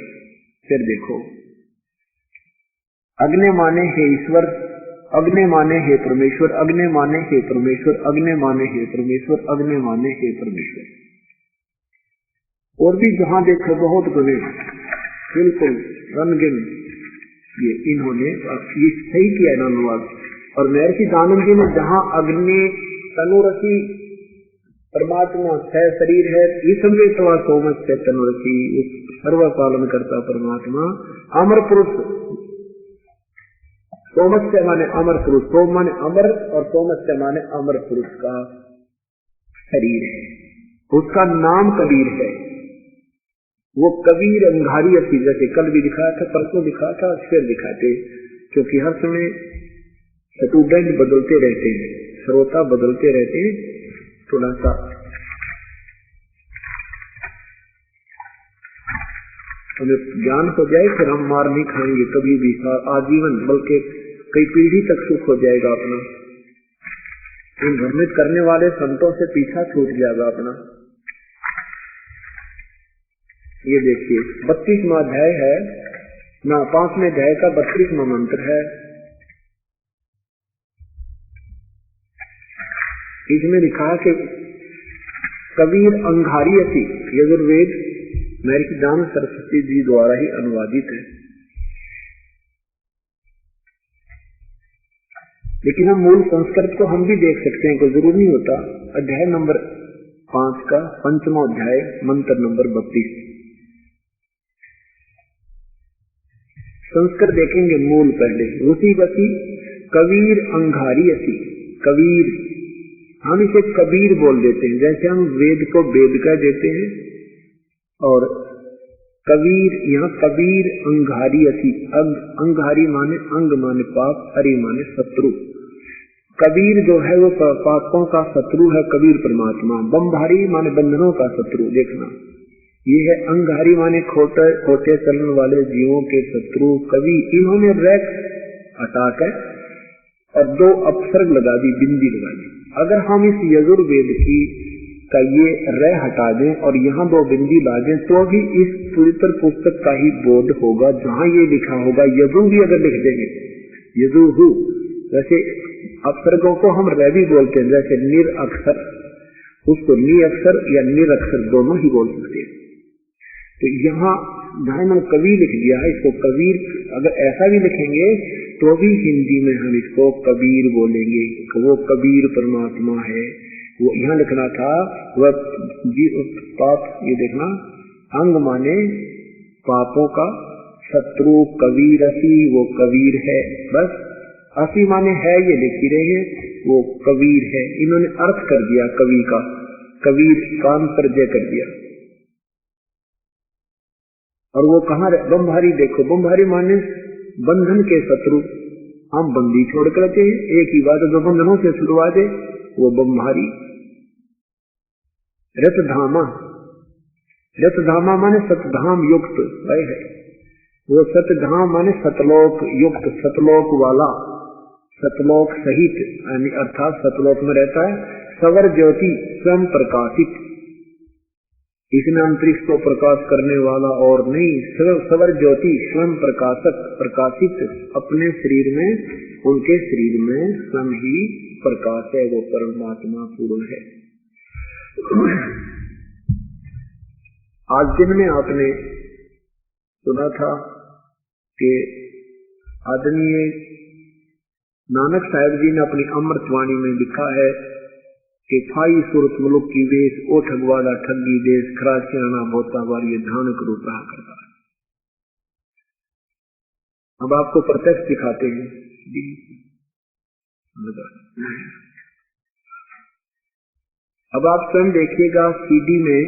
फिर देखो अग्नि माने हे ईश्वर, अग्नि माने हे परमेश्वर, अग्नि माने हे परमेश्वर, अग्नि माने हे परमेश्वर, अग्नि माने हे परमेश्वर। और भी जहां देखो बहुत गुणे, बिल्कुल रंगीन, ये इन्होंने ये सही किया है अनुवाद। और महर्षि दानव जी ने जहां अग्नि तनुरसी परमात्मा छह शरीर है, ईश्वरे तवा सोमच से तनुरसी, सर्व पालन करता परमात्मा अमर पुरुष। सोमस्य माने अमर पुरुष, सोम माने अमर और सोमस्य माने अमर पुरुष का शरीर है, उसका नाम कबीर है। वो कबीर अंगारी अति, जैसे कल भी दिखाया था, परसों दिखाया था, फिर दिखाते, क्योंकि हर समय स्टूडेंट बदलते रहते हैं, श्रोता बदलते रहते हैं। थोड़ा सा हमें ज्ञान हो जाए फिर हम मार नहीं खाएंगे कभी भी आजीवन, बल्कि कई पीढ़ी तक सुख हो जाएगा अपना। इन भ्रमित करने वाले संतों से पीछा छूट जाएगा अपना। ये देखिए 32वां अध्याय है ना, 5वें अध्याय का 32वां मंत्र है। इसमें लिखा है कि कबीर अंगारी अति, यजुर्वेद महर्षि दान सरस्वती जी द्वारा ही अनुवादित है। लेकिन हम मूल संस्कृत को हम भी देख सकते हैं, कोई जरूरी नहीं होता। अध्याय नंबर 5 का 5वां अध्याय मंत्र नंबर 32 संस्कृत देखेंगे मूल पहले। उसी बसी कबीर अंगारी अति, कबीर हम इसे कबीर बोल देते हैं, जैसे हम वेद को वेद कह देते हैं। और कबीर, यहाँ कबीर अंगारी अति, अंगारी माने अंग माने पाप, हरि माने शत्रु। कबीर जो है वो पापों का शत्रु है, कबीर परमात्मा। बम्भारी माने बंधनों का शत्रु, देखना ये है। अंगारी माने खोटे चलने वाले जीवों के शत्रु कवि। इन्होंने रैक हटा कर और 2 अपसर्ग लगा दी, बिंदी लगा दी। अगर हम इस यजुर्वेद की का ये रे हटा दें और यहाँ 2 बिंदी ला दें तो भी इस पवित्र पुस्तक का ही बोध होगा। जहाँ ये लिखा होगा यजु भी अगर लिख देंगे, यजुहु, जैसे अपसर्गों को हम रे भी बोलते हैं, जैसे निर अक्षर, उसको नि अक्षर या निर अक्षर दोनों ही बोल सकते हैं। तो यहाँ जहाँ कवि लिख दिया है, इसको कबीर अगर ऐसा भी लिखेंगे तो भी हिंदी में हम इसको कबीर बोलेंगे। वो कबीर परमात्मा है। वो यहाँ लिखना था वह पाप, ये देखना अंग माने पापों का शत्रु, कबीर असी, वो कबीर है। बस असी माने है, ये लिख ही रहे हैं, वो कबीर है। इन्होंने अर्थ कर दिया कवि का, कबीर कान पर जय कर दिया। और वो कहाँ बम्भारी, देखो बम्भारी माने बंधन के शत्रु। हम बंदी छोड़ कर रखे हैं, एक ही बात जो बंधनों से शुरुआत है वो बम्भारी। रतधामा, रतधामा माने सतधाम युक्त है। वो सतधाम माने सतलोक युक्त, सतलोक वाला, सतलोक सहित, यानी अर्थात सतलोक में रहता है। सवर ज्योति स्वयं प्रकाशित, इसने अंतरिक्ष को प्रकाश करने वाला और नहीं। सवर ज्योति स्वयं प्रकाशक, प्रकाशित अपने शरीर में, उनके शरीर में स्वयं ही प्रकाश है। वो परमात्मा पूर्ण है। आज दिन में आपने सुना था कि आदरणीय नानक साहब जी ने अपनी अमृतवाणी में लिखा है कि फाई सूरत मुलुक की वेश, ओ ठगवाड़ा ठगी देश, खरा सियाना बोता वाली ध्यान करो रहा करता है। अब आपको प्रत्यक्ष दिखाते हैं। अब आप स्वयं देखिएगा सीडी में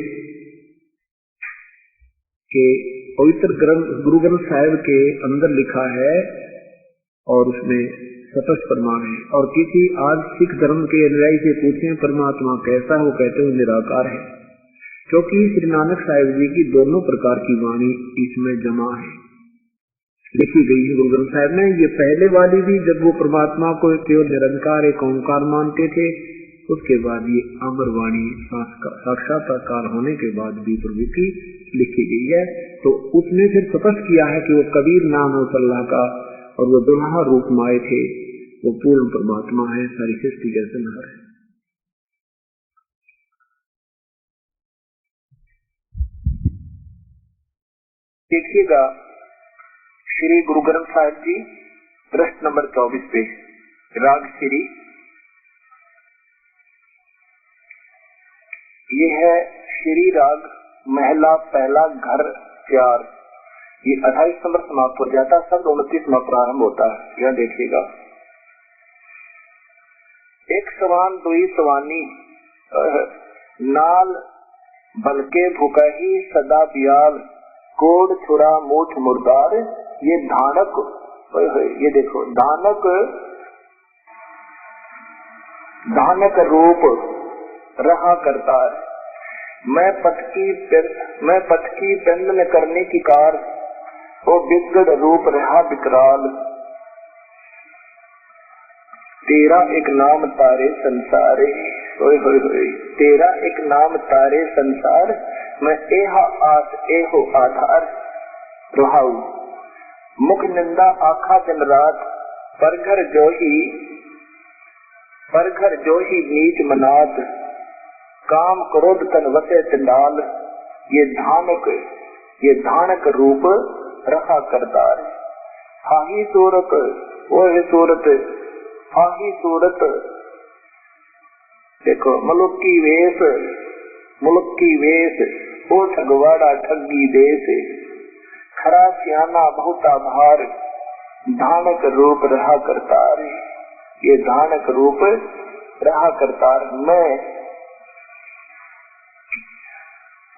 कि पवित्र ग्रंथ गुरु ग्रंथ साहिब के अंदर लिखा है और उसमें सतत प्रमाण है। और किसी आज सिख धर्म के अनुयायी से पूछें परमात्मा कैसा, वो कहते हैं निराकार है। क्योंकि श्री नानक साहिब जी की दोनों प्रकार की वाणी इसमें जमा है, लिखी गई है गुरु ग्रंथ साहिब में। ये पहले वाली भी जब वो परमात्मा को केवल निरंकार एक ओंकार मानते थे, उसके बाद ये अमर वाणी साक्षात्कार होने के बाद भी प्रभु की लिखी गई है। तो उसने फिर स्पष्ट किया है कि वो कबीर नाम हो अल्लाह का और वो दुल्हा रूप में आए थे वो पूर्ण परमात्मा है, सारी सृष्टि का संहार है। देखिएगा श्री गुरु ग्रंथ साहिब जी प्रश्न नंबर 24 पे राग श्री, ये है श्री राग महला पहला घर 4। ये 28 नंबर समाप्त हो जाता है, सब 29 में प्रारंभ होता है। यह देखिएगा, एक सवान दुई सवानी नाल बलके भुकही सदा बियाल कोड छुरा मूठ मुर्दार। ये धानक, ये देखो धानक रूप रहा करता है। मैं पथ की बंधन करने की कार, वो बिगड़ रूप रहा विकराल। तेरा एक नाम तारे संसारे, तेरा एक नाम तारे संसार। मैं एहा आस एहो आधार रहाऊ। मुख निंदा आखा दिन रात, पर घर जो ही नीच मनात। काम क्रोध तन वसे चंडाल। ये धानक रूप रखा करतार। हाही सूरत ओह सूरत, हाही सूरत देखो मुल्की वेश ओ ठगवाड़ा ठगी देश। खरा सियाना बहुता भार, धानक रूप रहा करतार। ये धानक रूप रहा करतार।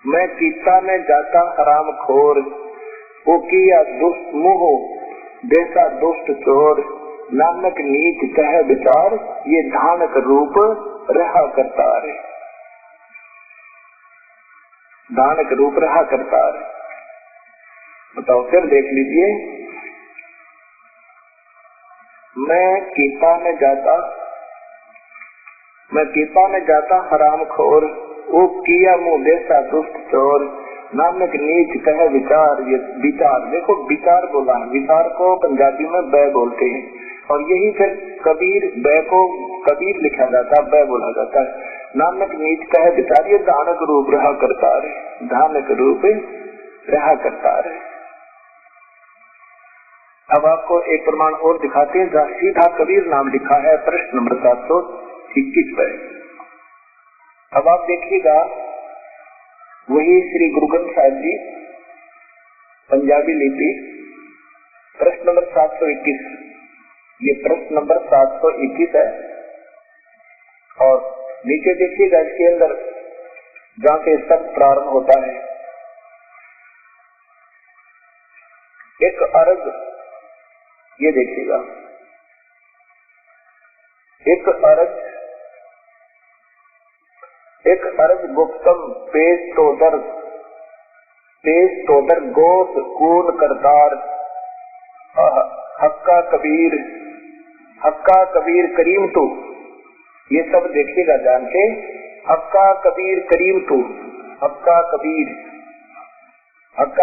मैं कीता ने जाता हराम खोर, वो किया दुष्ट मुह जैसा दुष्ट चोर। नानक नीच कह विचार, ये धानक रूप रहा करतार। धानक रूप रहा करतार। बताओ फिर देख लीजिए, मैं कीता में जाता हराम खोर, वो किया मुँह जैसा दुष्ट चोर। नानक नीच कह विचार। ये विचार देखो, विचार बोला है। विचार को पंजाबी में बै बोलते हैं, और यही फिर कबीर बै को कबीर लिखा जाता है, बै बोला जाता है। नानक नीच कह विचार, ये धानक रूप रहा करतार। धानक रूप रहा करतार। अब आपको एक प्रमाण और दिखाते हैं, जहाँ सीधा कबीर नाम लिखा है प्रश्न नंबर 721 पर। अब आप देखिएगा, वही श्री गुरु ग्रंथ साहिब जी पंजाबी लिपि प्रश्न नंबर 721। ये प्रश्न नंबर 721 है। और नीचे देखिएगा, इसके अंदर जहाँ से सब प्रारंभ होता है, एक अर्घ, ये देखिएगा, एक अर्घ गुप्तम पेश तोदर गोस कून करतार। हक्का कबीर करीम तू, ये सब देखिएगा जान के। हक्का कबीर करीम तू, हक्का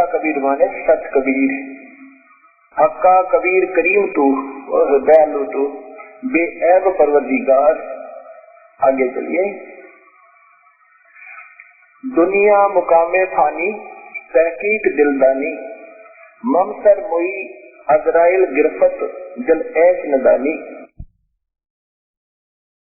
कबीर माने सच कबीर। हक्का कबीर करीम तू, और दयालु तू, बेऐब परवरदिगार। आगे चलिए, दुनिया मुकामे फानी तहकीक दिलदानी। ममसर मोई अजराइल गिरफत जल ऐश नदानी।